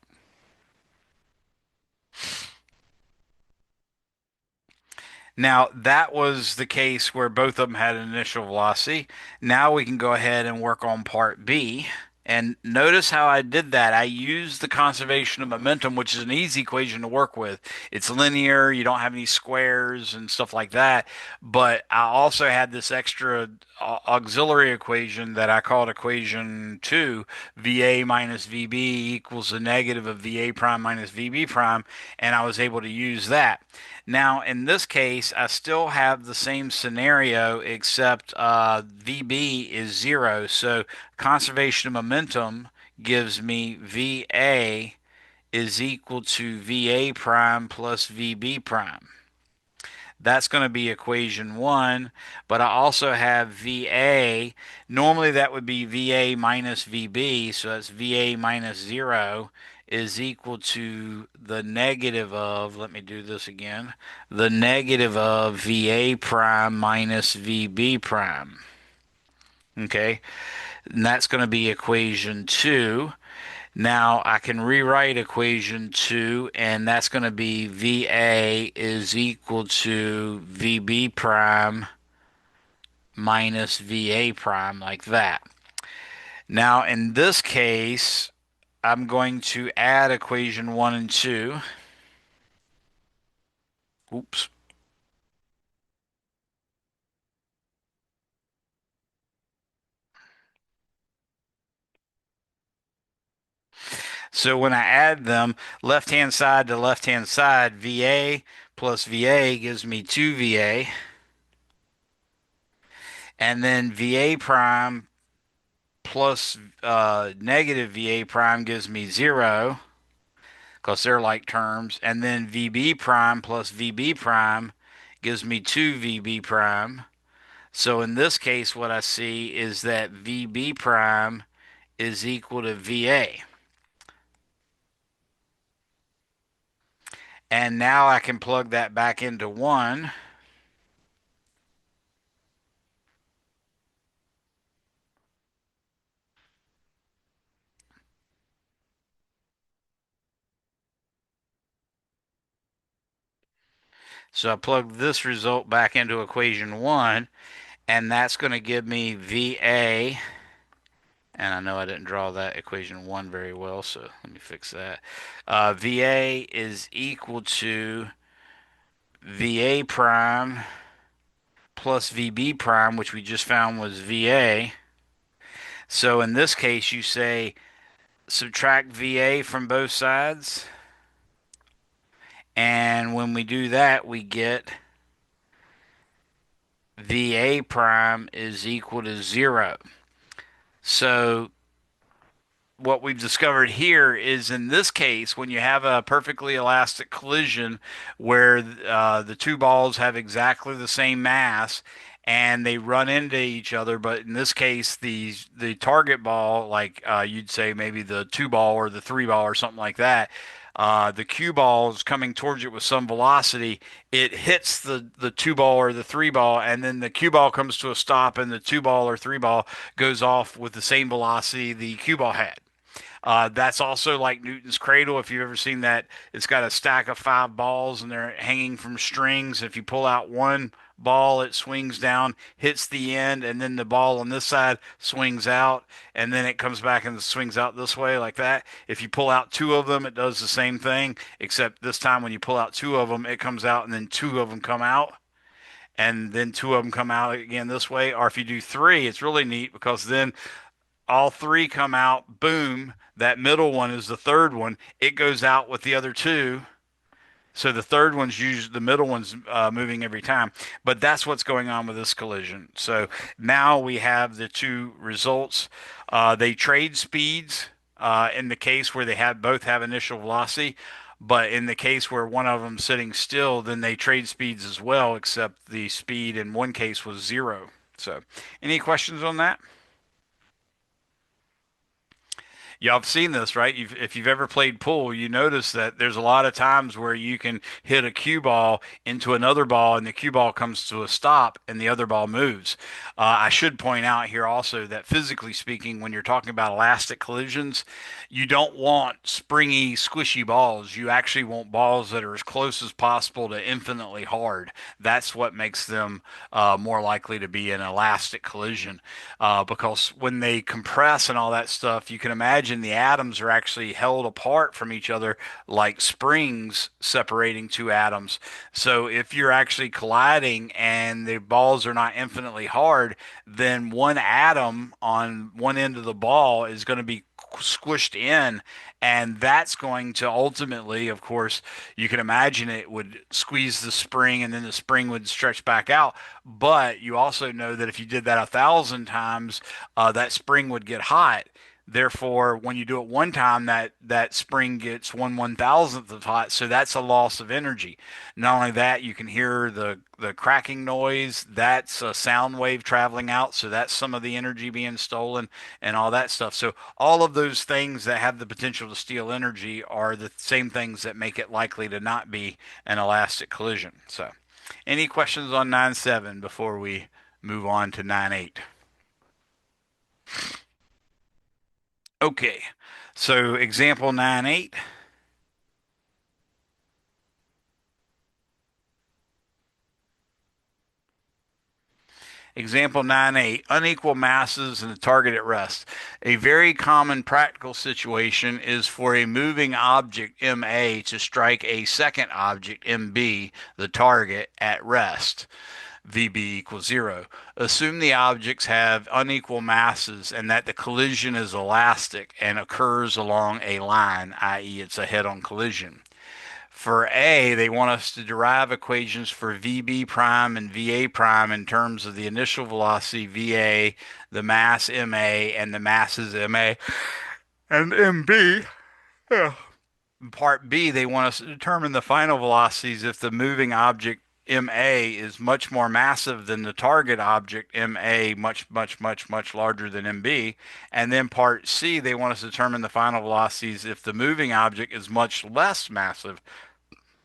Now, that was the case where both of them had an initial velocity. Now we can go ahead and work on part B. And notice how I did that. I used the conservation of momentum, which is an easy equation to work with. It's linear, you don't have any squares and stuff like that. But I also had this extra auxiliary equation that I called equation 2, VA minus VB equals the negative of VA prime minus VB prime, and I was able to use that. Now, in this case, I still have the same scenario except VB is 0. So conservation of momentum gives me VA is equal to VA prime plus VB prime. That's going to be equation 1, but I also have VA. Normally that would be VA minus VB, so that's VA minus 0 is equal to the negative of, let me do this again, the negative of VA prime minus VB prime. Okay, And that's going to be equation 2. Now I can rewrite equation 2, and that's going to be VA is equal to VB prime minus VA prime, like that. Now in this case, I'm going to add equation 1 and 2. Oops. So when I add them, left-hand side to left-hand side, VA plus VA gives me 2VA. And then VA prime plus negative VA prime gives me 0 because they're like terms. And then VB prime plus VB prime gives me 2VB prime. So in this case, what I see is that VB prime is equal to VA. And now I can plug that back into 1. So I plug this result back into equation 1, and that's going to give me VA. And I know I didn't draw that equation 1 very well, so let me fix that. VA is equal to VA prime plus VB prime, which we just found was VA. So in this case, you say subtract VA from both sides. And when we do that, we get VA prime is equal to 0. So what we've discovered here is in this case, when you have a perfectly elastic collision where the two balls have exactly the same mass and they run into each other, but in this case, the target ball, like you'd say maybe the two ball or the three ball or something like that, the cue ball is coming towards it with some velocity. It hits the two ball or the three ball, and then the cue ball comes to a stop, and the two ball or three ball goes off with the same velocity the cue ball had. That's also like Newton's cradle. If you've ever seen that, it's got a stack of 5 balls and they're hanging from strings. If you pull out one ball, it swings down, hits the end, and then the ball on this side swings out, and then it comes back and swings out this way like that. If you pull out two of them, it does the same thing, except this time when you pull out two of them, it comes out and then two of them come out. And then two of them come out again this way. Or if you do three, it's really neat because then all three come out, boom, that middle one is the third one. It goes out with the other two. So the third one's usually the middle one's moving every time. But that's what's going on with this collision. So now we have the two results. They trade speeds in the case where they have both have initial velocity. But in the case where one of them's sitting still, then they trade speeds as well, except the speed in one case was 0. So, any questions on that? Y'all have seen this, right? If you've ever played pool, you notice that there's a lot of times where you can hit a cue ball into another ball and the cue ball comes to a stop and the other ball moves. I should point out here also that physically speaking, when you're talking about elastic collisions, you don't want springy, squishy balls. You actually want balls that are as close as possible to infinitely hard. That's what makes them more likely to be an elastic collision because when they compress and all that stuff, you can imagine the atoms are actually held apart from each other like springs separating two atoms. So if you're actually colliding and the balls are not infinitely hard, then one atom on one end of the ball is going to be squished in, and that's going to ultimately, of course, you can imagine it would squeeze the spring and then the spring would stretch back out. But you also know that if you did that 1,000 times, that spring would get hot. Therefore, when you do it one time, that spring gets 1/1000th of hot, so that's a loss of energy. Not only that, you can hear the cracking noise. That's a sound wave traveling out, so that's some of the energy being stolen and all that stuff. So all of those things that have the potential to steal energy are the same things that make it likely to not be an elastic collision. So, any questions on 9.7 before we move on to 9.8? Okay, so example 9.8. Example 9.8, unequal masses and the target at rest. A very common practical situation is for a moving object MA to strike a second object MB, the target, at rest. VB equals zero. Assume the objects have unequal masses and that the collision is elastic and occurs along a line, i.e., it's a head on collision. For A, they want us to derive equations for VB prime and VA prime in terms of the initial velocity VA, the mass MA, and the masses MA and MB. Yeah. In part B, they want us to determine the final velocities if the moving object MA is much more massive than the target object MA, much, much, much, much larger than MB. And then part C, they want us to determine the final velocities if the moving object is much less massive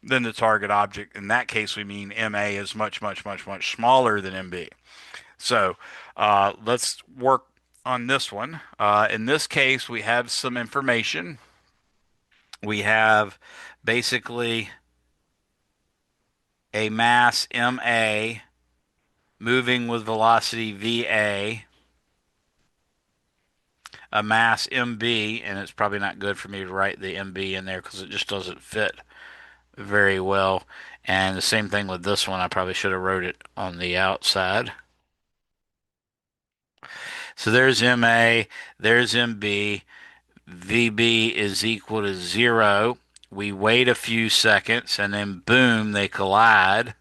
than the target object. In that case, we mean MA is much, much, much, much smaller than MB. So let's work on this one. In this case, we have some information. We have basically a mass MA moving with velocity VA, a mass MB, and it's probably not good for me to write the MB in there because it just doesn't fit very well. And the same thing with this one. I probably should have wrote it on the outside. So there's MA, there's MB, VB is equal to zero. We wait a few seconds and then boom, they collide.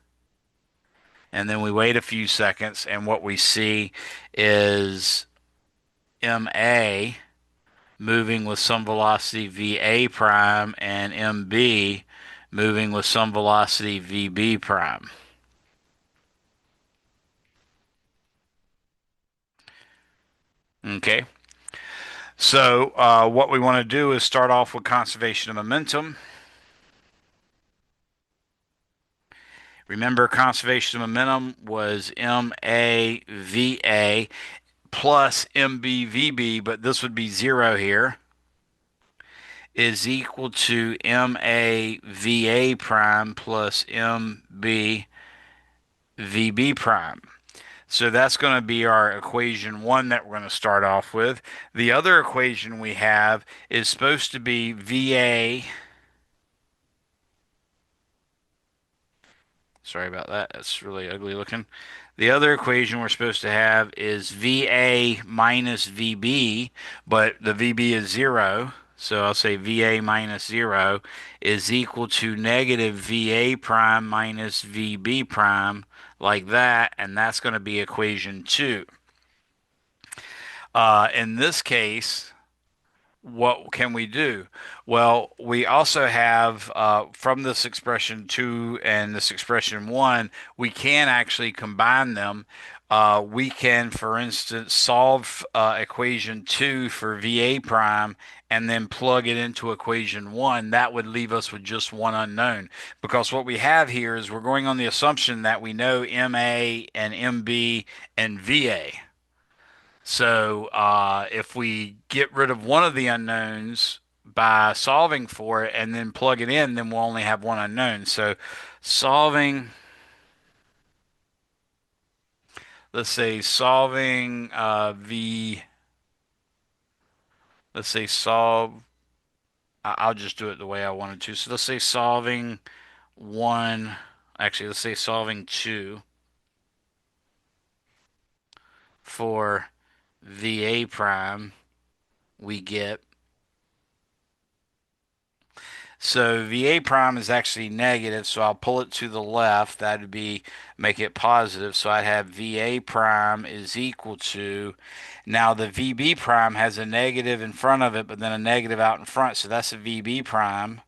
And then we wait a few seconds and what we see is MA moving with some velocity VA prime and MB moving with some velocity VB prime. Okay. So what we want to do is start off with conservation of momentum. Remember, conservation of momentum was MAVA plus MBVB, but this would be zero here, is equal to MAVA prime plus MBVB prime. So that's going to be our equation one that we're going to start off with. The other equation we have is supposed to be VA. Sorry about that. That's really ugly looking. The other equation we're supposed to have is VA minus VB, but the VB is zero. So I'll say VA minus zero is equal to negative VA prime minus VB prime, like that, and that's going to be equation two. In this case, what can we do? Well, we also have from this expression 2 and this expression 1, we can actually combine them. We can, for instance, solve equation 2 for VA prime and then plug it into equation 1. That would leave us with just one unknown because what we have here is we're going on the assumption that we know MA and MB and VA. So if we get rid of one of the unknowns by solving for it and then plug it in, then we'll only have one unknown. So solving, let's say solving let's say solve, I'll just do it the way I wanted to. So let's say solving one, actually, let's say solving two for VA prime, we get. So VA prime is actually negative, so I'll pull it to the left. That would be make it positive. So I'd have VA prime is equal to, now the VB prime has a negative in front of it, but then a negative out in front. So that's a VB prime.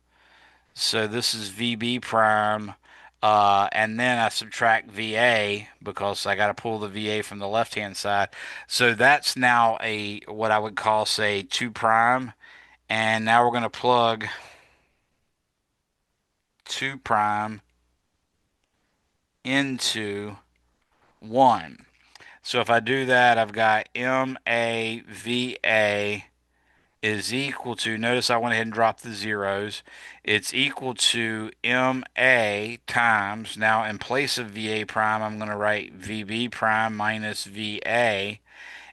So this is VB prime. And then I subtract VA because I got to pull the VA from the left-hand side. So that's now a what I would call, say, 2 prime. And now we're going to plug 2 prime into 1. So if I do that, I've got MAVA is equal to, notice I went ahead and dropped the zeros. It's equal to MA times, now in place of VA prime, I'm going to write VB prime minus VA,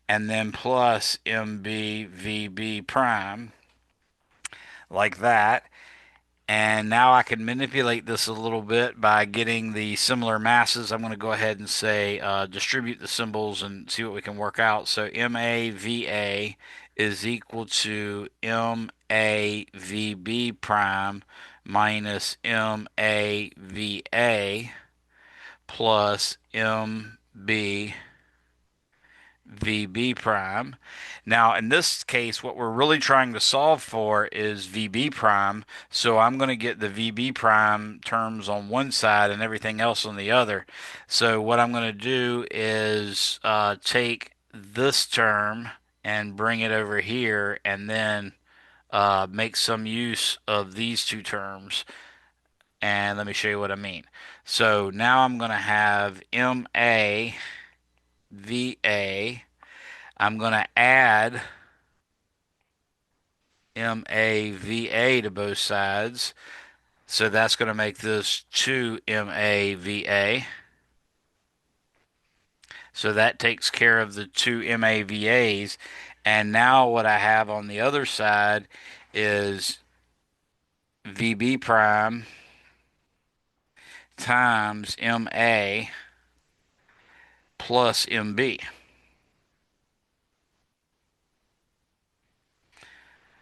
and then plus MB VB prime, like that. And now I can manipulate this a little bit by getting the similar masses. I'm going to go ahead and say distribute the symbols and see what we can work out. So MAVA is equal to MAVB prime minus MAVA plus MB VB prime. Now, in this case, what we're really trying to solve for is VB prime. So I'm going to get the VB prime terms on one side and everything else on the other. So what I'm going to do is take this term and bring it over here and then make some use of these two terms. And let me show you what I mean. So now I'm going to have MA VA. I'm going to add MAVA to both sides. So that's going to make this 2MAVA. So that takes care of the two MAVAs. And now what I have on the other side is VB prime times MA plus MB.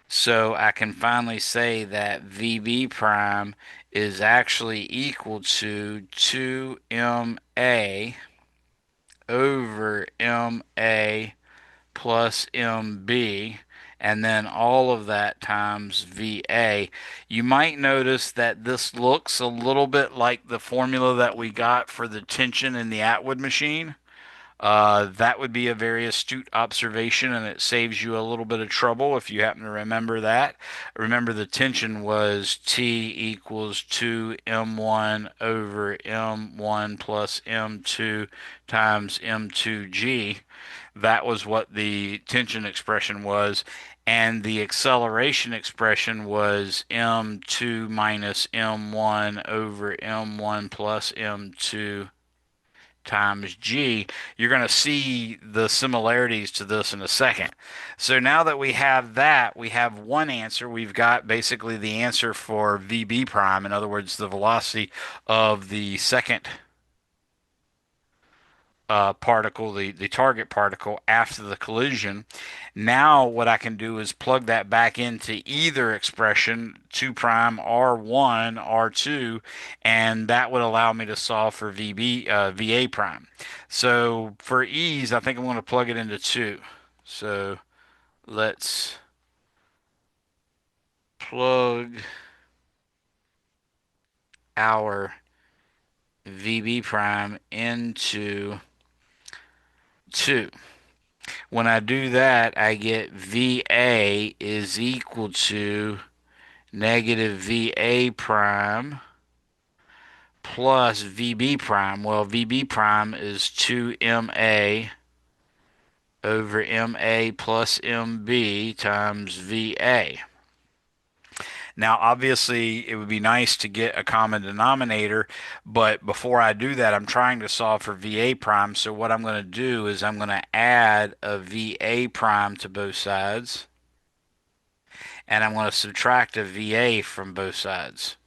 So I can finally say that VB prime is actually equal to 2MA over MA plus MB, and then all of that times VA. You might notice that this looks a little bit like the formula that we got for the tension in the Atwood machine. That would be a very astute observation, and it saves you a little bit of trouble if you happen to remember that. Remember, the tension was T equals 2m1 over m1 plus m2 times m2g. That was what the tension expression was. And the acceleration expression was m2 minus m1 over m1 plus m2 times g. You're going to see the similarities to this in a second. So now that we have that, we have one answer. We've got basically the answer for VB prime, in other words, the velocity of the second particle, the target particle after the collision. Now what I can do is plug that back into either expression, 2 prime R1, R2, and that would allow me to solve for VA prime. So for ease, I think I'm going to plug it into 2. So let's plug our VB prime into 2. When I do that, I get VA is equal to negative VA prime plus VB prime. Well, VB prime is 2MA over MA plus MB times VA. Now, obviously, it would be nice to get a common denominator, but before I do that, I'm trying to solve for VA prime. So what I'm going to do is I'm going to add a VA prime to both sides, and I'm going to subtract a VA from both sides.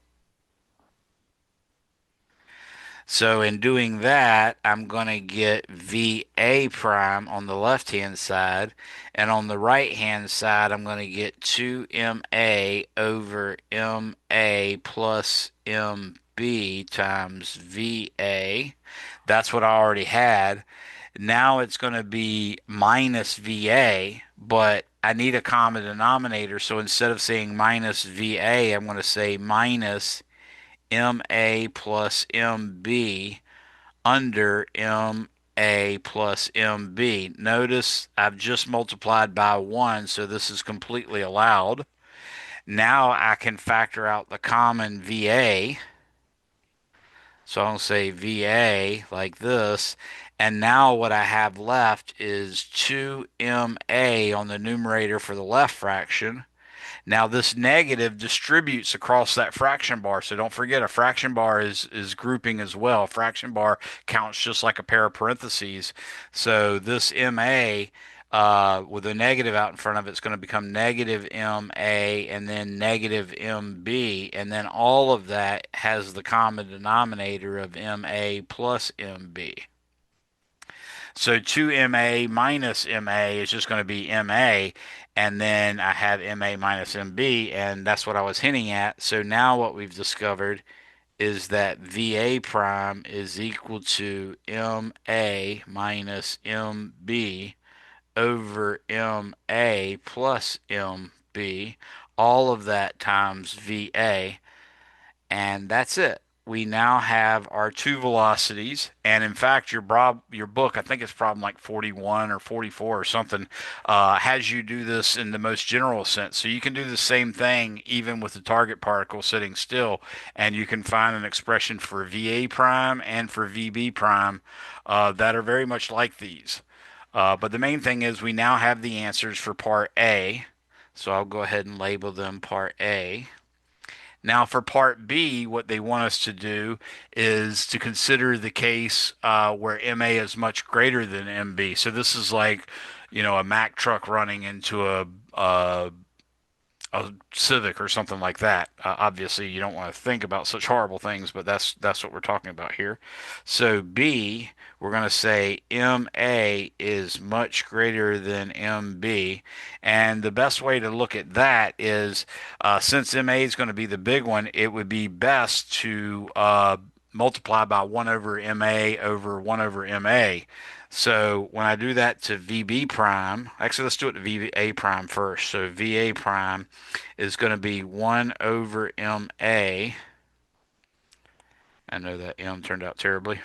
So in doing that, I'm going to get VA prime on the left-hand side, and on the right-hand side, I'm going to get 2MA over MA plus MB times VA. That's what I already had. Now it's going to be minus VA, but I need a common denominator, so instead of saying minus VA, I'm going to say minus MA plus MB under MA plus MB. Notice I've just multiplied by 1, so this is completely allowed. Now I can factor out the common VA. So I'll say VA like this. And now what I have left is 2MA on the numerator for the left fraction. Now this negative distributes across that fraction bar. So don't forget a fraction bar is grouping as well. A fraction bar counts just like a pair of parentheses. So this MA with a negative out in front of it is going to become negative MA and then negative MB. And then all of that has the common denominator of MA plus MB. So 2MA minus MA is just going to be MA, and then I have MA minus MB, and that's what I was hinting at. So now what we've discovered is that VA prime is equal to MA minus MB over MA plus MB, all of that times VA. And that's it. We now have our two velocities, and in fact, your book, I think it's problem like 41 or 44 or something, has you do this in the most general sense. So you can do the same thing even with the target particle sitting still, and you can find an expression for VA prime and for VB prime that are very much like these. But the main thing is we now have the answers for part A. So I'll go ahead and label them part A. Now, for part B, what they want us to do is to consider the case where MA is much greater than MB. So this is like, a Mack truck running into a Civic or something like that. Obviously, you don't want to think about such horrible things, but that's what we're talking about here. So B, we're going to say MA is much greater than MB, and the best way to look at that is since MA is going to be the big one, it would be best to multiply by 1 over MA over 1 over MA. So when I do that to VB prime, actually let's do it to VA prime first. So VA prime is going to be 1 over MA. I know that M turned out terribly.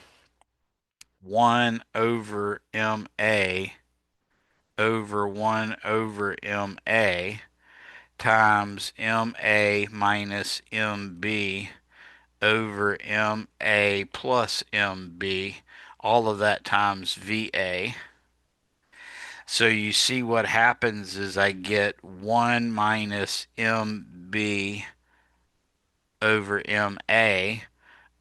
1 over MA over 1 over MA times MA minus MB over MA plus MB. All of that times VA. So you see what happens is I get 1 minus MB over MA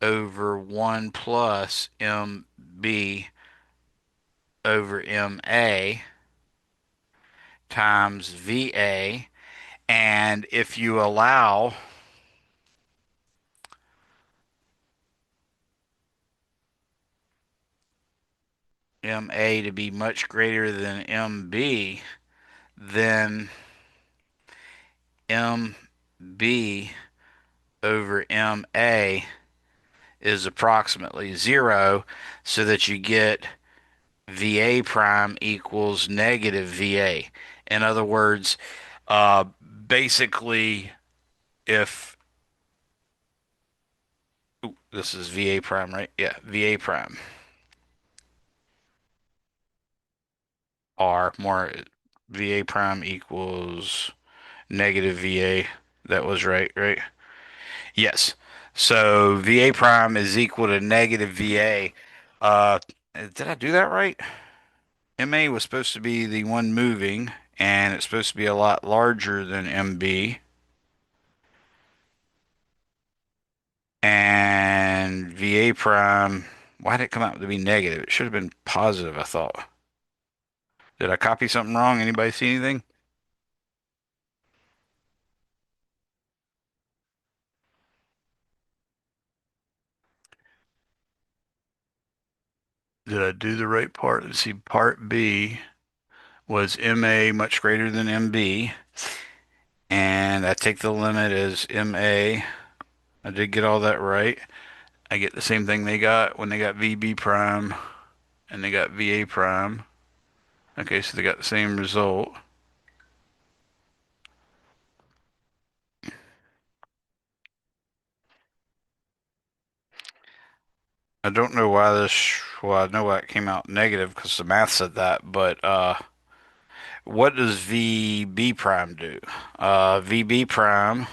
over 1 plus MB over MA times VA. And if you allow MA to be much greater than MB, then MB over MA is approximately 0, so that you get VA prime equals negative VA. In other words, uh, basically, if this is VA prime, right? Yeah, VA prime. R more VA prime equals negative VA. That was right, right? Yes. So VA prime is equal to negative VA. Uh, did I do that right? MA was supposed to be the one moving, and it's supposed to be a lot larger than MB. And VA prime, why did it come out to be negative? It should have been positive, I thought. Did I copy something wrong? Anybody see anything? Did I do the right part? Let's see, part B was MA much greater than MB, and I take the limit as MA. I did get all that right. I get the same thing they got when they got VB prime and they got VA prime. Okay, so they got the same result. I don't know why this, well, I know why it came out negative because the math said that, but what does VB prime do? VB prime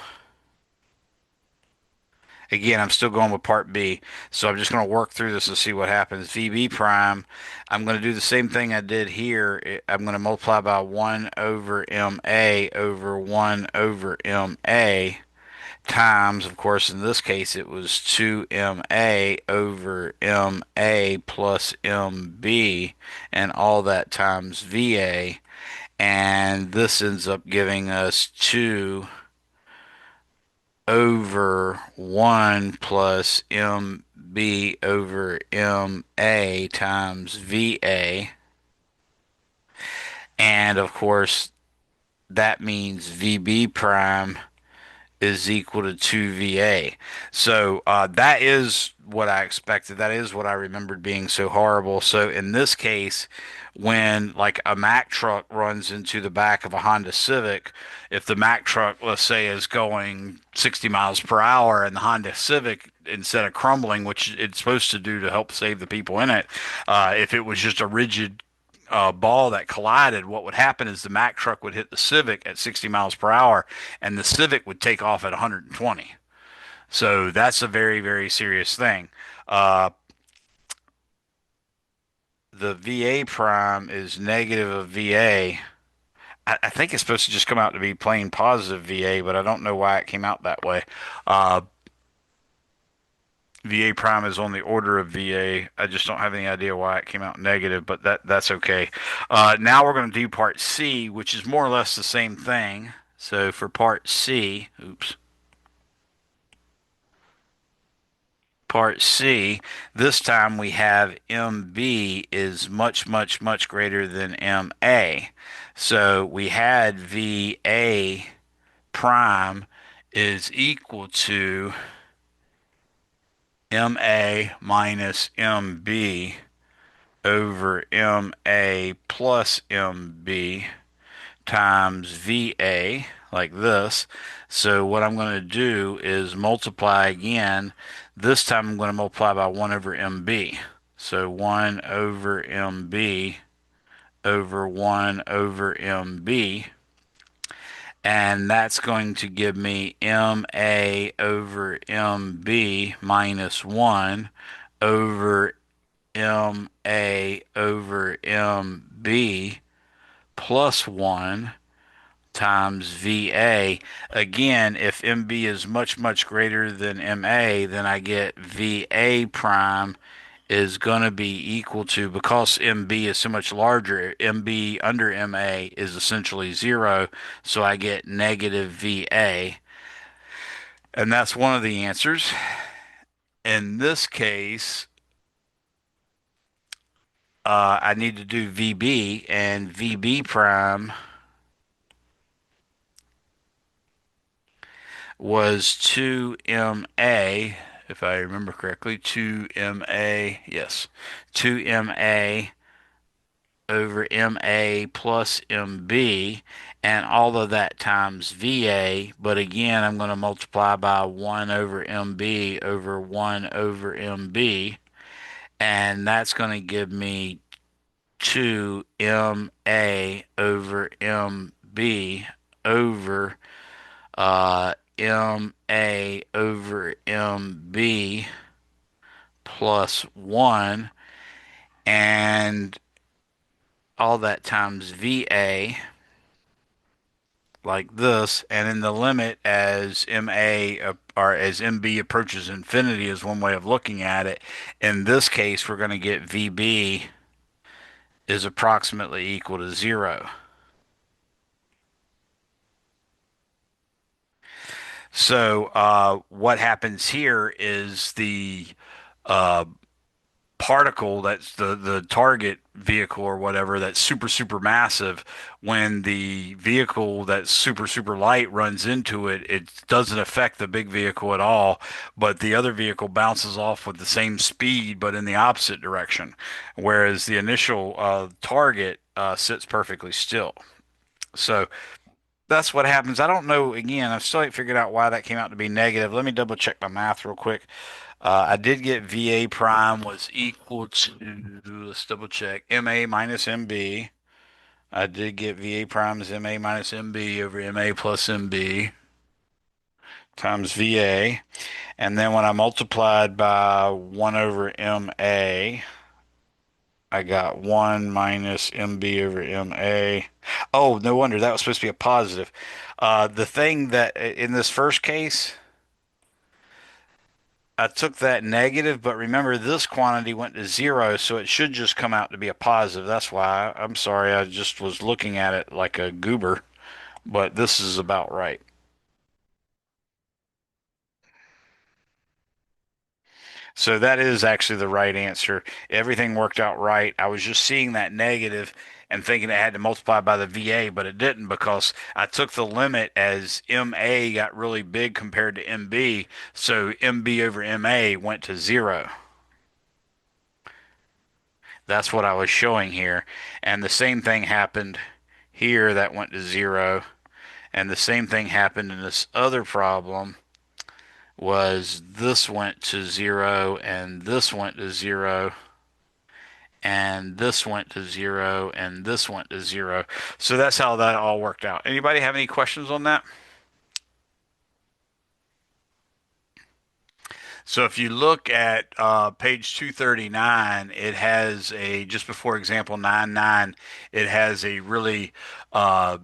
Again, I'm still going with part B. So I'm just going to work through this and see what happens. VB prime, I'm going to do the same thing I did here. I'm going to multiply by 1 over MA over 1 over MA times, of course, in this case, it was 2MA over MA plus MB and all that times VA. And this ends up giving us 2 over 1 plus MB over MA times VA. And of course, that means VB prime is equal to 2VA. So that is what I expected. That is what I remembered being so horrible. So in this case, when like a Mack truck runs into the back of a Honda Civic, if the Mack truck, let's say, is going 60 miles per hour and the Honda Civic, instead of crumbling, which it's supposed to do to help save the people in it, if it was just a rigid ball that collided, what would happen is the Mack truck would hit the Civic at 60 miles per hour, and the Civic would take off at 120. So that's a very, very serious thing. Uh, the VA prime is negative of VA. I think it's supposed to just come out to be plain positive VA, but I don't know why it came out that way. Uh, VA prime is on the order of VA. I just don't have any idea why it came out negative, but that's okay. Now we're going to do part C, which is more or less the same thing. So for part C, part C, this time we have MB is much, much, much greater than MA. So we had VA prime is equal to MA minus MB over MA plus MB times VA, like this. So what I'm going to do is multiply again. This time I'm going to multiply by 1 over MB. So 1 over MB over 1 over MB. And that's going to give me MA over MB minus 1 over MA over MB plus 1 times VA. Again, if MB is much, much greater than MA, then I get VA prime is going to be equal to, because MB is so much larger, MB under MA is essentially 0, so I get negative VA. And that's one of the answers. In this case, I need to do VB, and VB prime was 2MA, if I remember correctly, 2MA, yes, 2MA over MA plus MB, and all of that times VA, but again, I'm going to multiply by 1 over MB over 1 over MB, and that's going to give me 2MA over MB over MA over MB plus 1, and all that times VA, like this, and in the limit as MA or as MB approaches infinity is one way of looking at it. In this case, we're going to get VB is approximately equal to 0. So what happens here is the uh, particle that's the target vehicle or whatever that's super super massive, when the vehicle that's super super light runs into it, it doesn't affect the big vehicle at all, but the other vehicle bounces off with the same speed but in the opposite direction, whereas the initial target sits perfectly still. So that's what happens. I don't know. Again, I still ain't figured out why that came out to be negative. Let me double check my math real quick. I did get VA prime was equal to, let's double check, MA minus MB. I did get VA prime is MA minus MB over MA plus MB. times VA. And then when I multiplied by 1 over MA, I got 1 minus MB over MA. Oh, no wonder that was supposed to be a positive. The thing that in this first case, I took that negative, but remember this quantity went to zero, so it should just come out to be a positive. That's why I'm sorry, I just was looking at it like a goober, but this is about right. So that is actually the right answer. Everything worked out right. I was just seeing that negative and thinking it had to multiply by the VA, but it didn't because I took the limit as MA got really big compared to MB. So MB over MA went to zero. That's what I was showing here. And the same thing happened here that went to zero. And the same thing happened in this other problem was this went to zero and this went to zero and this went to zero and this went to zero. So that's how that all worked out. Anybody have any questions on that? So if you look at page 239, it has a, just before example 9.9, it has a really uh,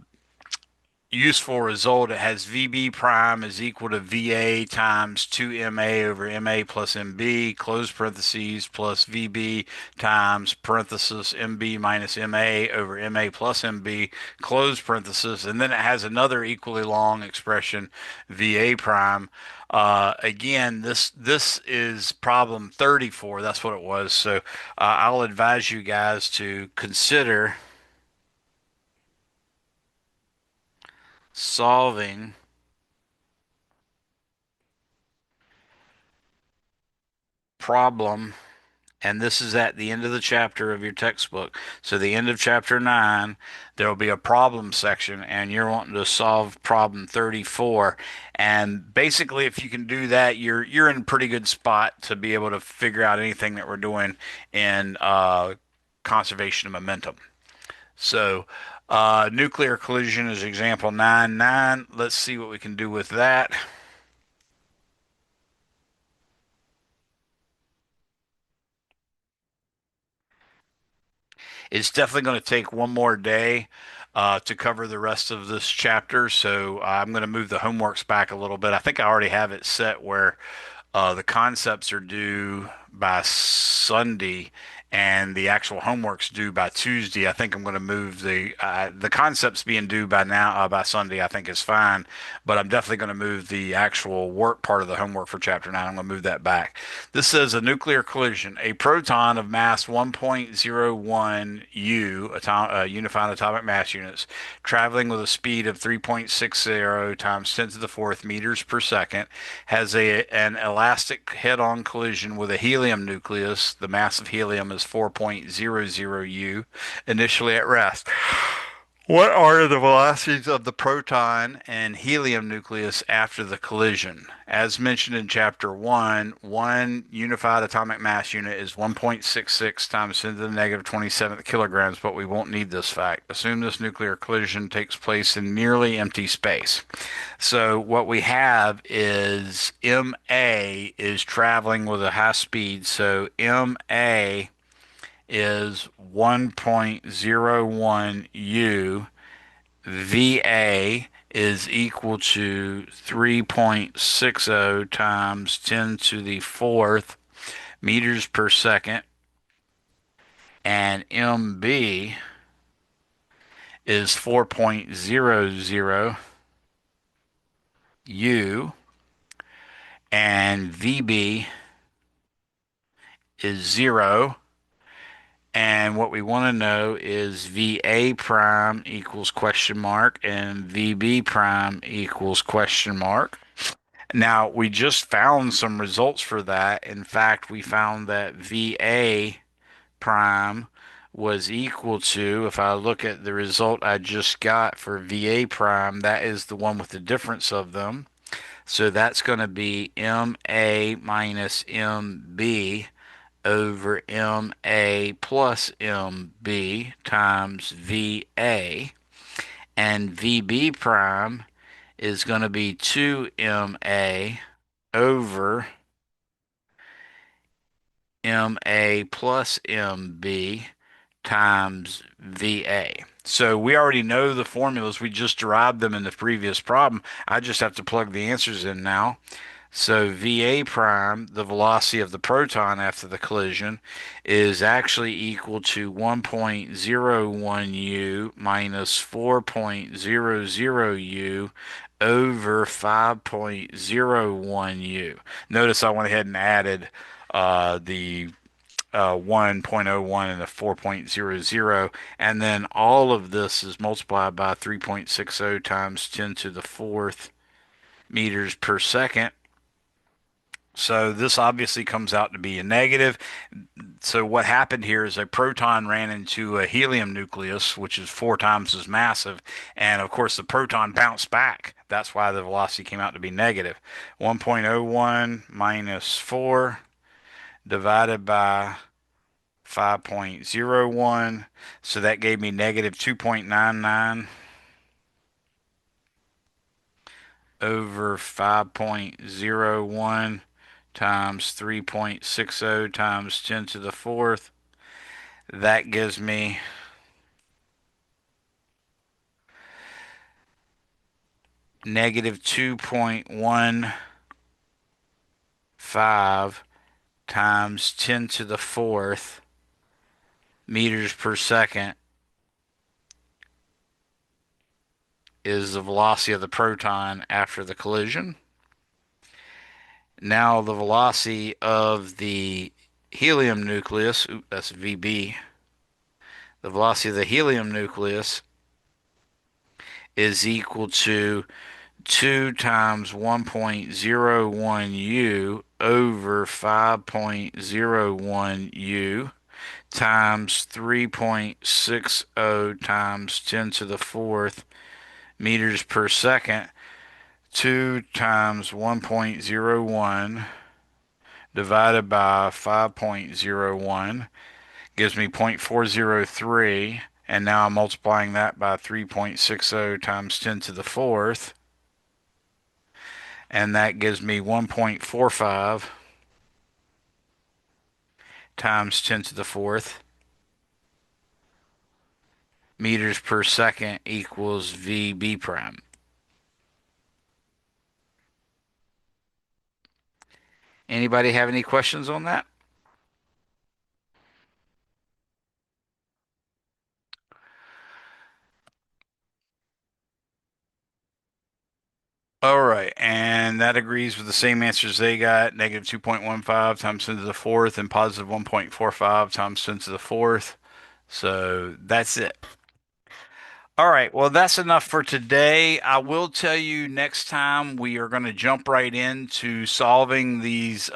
useful result. It has VB prime is equal to VA times 2MA over MA plus MB, close parentheses, plus VB times parenthesis MB minus MA over MA plus MB, close parenthesis. And then it has another equally long expression, VA prime. Again, this is problem 34. That's what it was. So I'll advise you guys to consider solving problem, and this is at the end of the chapter of your textbook. So the end of chapter 9, there will be a problem section, and you're wanting to solve problem 34. And basically, if you can do that, you're in a pretty good spot to be able to figure out anything that we're doing in conservation of momentum. So nuclear collision is example 9.9. Let's see what we can do with that. It's definitely going to take one more day to cover the rest of this chapter, so I'm going to move the homeworks back a little bit. I think I already have it set where the concepts are due by Sunday, and the actual homework's due by Tuesday. I think I'm going to move the concepts being due by now by Sunday. I think is fine, but I'm definitely going to move the actual work part of the homework for chapter 9. I'm going to move that back. This says a nuclear collision. A proton of mass 1.01 U, unified atomic mass units, traveling with a speed of 3.60 times 10 to the fourth meters per second, has an elastic head-on collision with a helium nucleus. The mass of helium is 4.00 U, initially at rest. What are the velocities of the proton and helium nucleus after the collision? As mentioned in chapter 1, one unified atomic mass unit is 1.66 times 10 to the negative 27th kilograms, but we won't need this fact. Assume this nuclear collision takes place in nearly empty space. So what we have is MA is traveling with a high speed. So MA is 1.01 U. VA is equal to 3.60 times 10 to the fourth meters per second. And MB is 4.00 U. And VB is 0. And what we want to know is VA prime equals question mark and VB prime equals question mark. Now, we just found some results for that. In fact, we found that VA prime was equal to, if I look at the result I just got for VA prime, that is the one with the difference of them. So that's going to be MA minus MB over MA plus MB times VA, and VB prime is going to be 2ma over ma plus mb times VA. So we already know the formulas. We just derived them in the previous problem. I just have to plug the answers in now. So VA prime, the velocity of the proton after the collision, is actually equal to 1.01 u minus 4.00 u over 5.01 u. Notice I went ahead and added the 1.01 and the 4.00, and then all of this is multiplied by 3.60 times 10 to the fourth meters per second. So this obviously comes out to be a negative. So what happened here is a proton ran into a helium nucleus, which is 4 times as massive, and of course the proton bounced back. That's why the velocity came out to be negative. 1.01 minus 4 divided by 5.01. So that gave me negative 2.99 over 5.01 times 3.60 times 10 to the fourth. That gives me negative 2.15 times 10 to the fourth meters per second is the velocity of the proton after the collision. Now the velocity of the helium nucleus, that's VB, the velocity of the helium nucleus is equal to 2 times 1.01 u over 5.01 u times 3.60 times 10 to the fourth meters per second. 2 times 1.01 divided by 5.01 gives me 0.403, and now I'm multiplying that by 3.60 times 10 to the fourth, and that gives me 1.45 times 10 to the fourth meters per second equals VB prime. Anybody have any questions on that? All right, and that agrees with the same answers they got. Negative 2.15 times 10 to the fourth and positive 1.45 times 10 to the fourth. So that's it. All right, well, that's enough for today. I will tell you next time we are going to jump right into solving these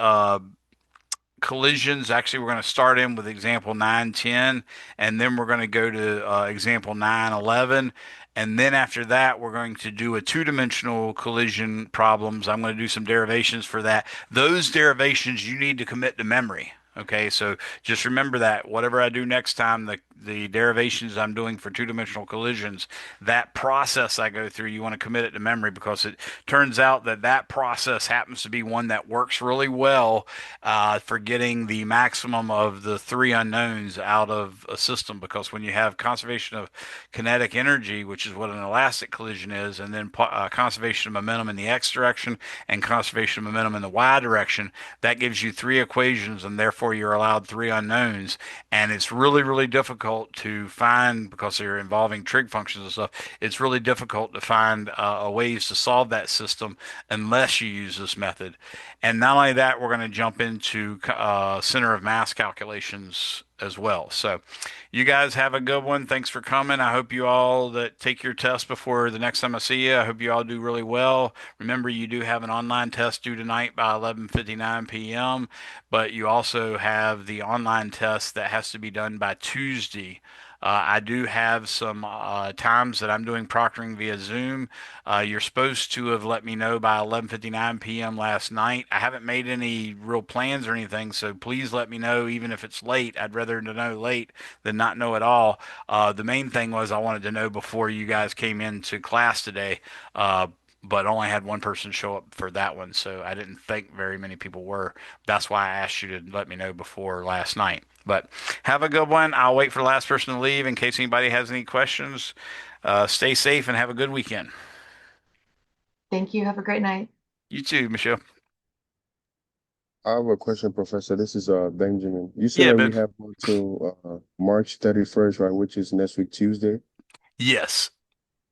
collisions. Actually, we're going to start in with example 910, and then we're going to go to example 911. And then after that, we're going to do a two-dimensional collision problems. I'm going to do some derivations for that. Those derivations you need to commit to memory. Okay, so just remember that whatever I do next time, the derivations I'm doing for two-dimensional collisions, that process I go through, you want to commit it to memory because it turns out that that process happens to be one that works really well for getting the maximum of the three unknowns out of a system. Because when you have conservation of kinetic energy, which is what an elastic collision is, and then conservation of momentum in the x direction and conservation of momentum in the y direction, that gives you three equations, and therefore you're allowed three unknowns. And it's really, really difficult to find, because they're involving trig functions and stuff, it's really difficult to find ways to solve that system unless you use this method. And not only that, we're going to jump into center of mass calculations as well. So you guys have a good one. Thanks for coming. I hope you all that take your test before the next time I see you, I hope you all do really well. Remember, you do have an online test due tonight by 11:59 p.m., but you also have the online test that has to be done by Tuesday. I do have some times that I'm doing proctoring via Zoom. You're supposed to have let me know by 11:59 p.m. last night. I haven't made any real plans or anything, so please let me know, even if it's late. I'd rather to know late than not know at all. The main thing was I wanted to know before you guys came into class today. but only had one person show up for that one, so I didn't think very many people were. That's why I asked you to let me know before last night. But have a good one. I'll wait for the last person to leave in case anybody has any questions. Stay safe and have a good weekend. Thank you. Have a great night. You too, Michelle. I have a question, Professor. This is Benjamin. You said Yeah, that we Ben. have until March 31st, right, which is next week Tuesday. Yes.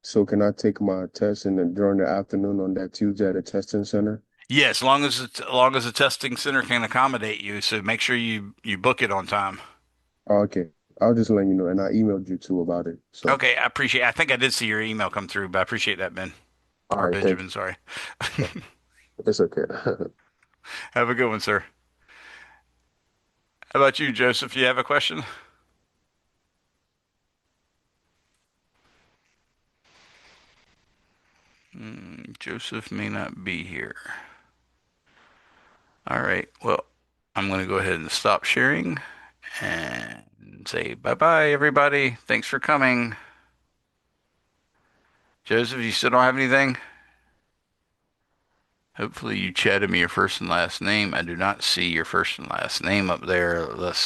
So can I take my test during the afternoon on that Tuesday at the testing center? Yeah, as long as the testing center can accommodate you, so make sure you book it on time. Oh, okay. I'll just let you know, and I emailed you too about it. So, Okay, I appreciate. I think I did see your email come through, but I appreciate that, Ben. all Or right, thank Benjamin, sorry. you. It's okay. Have a good one, sir. How about you, Joseph? You have a question? Joseph may not be here. All right. Well, I'm going to go ahead and stop sharing and say bye-bye, everybody. Thanks for coming. Joseph, you still don't have anything? Hopefully you chatted me your first and last name. I do not see your first and last name up there. Well,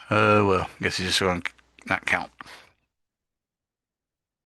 I guess you just going to not count.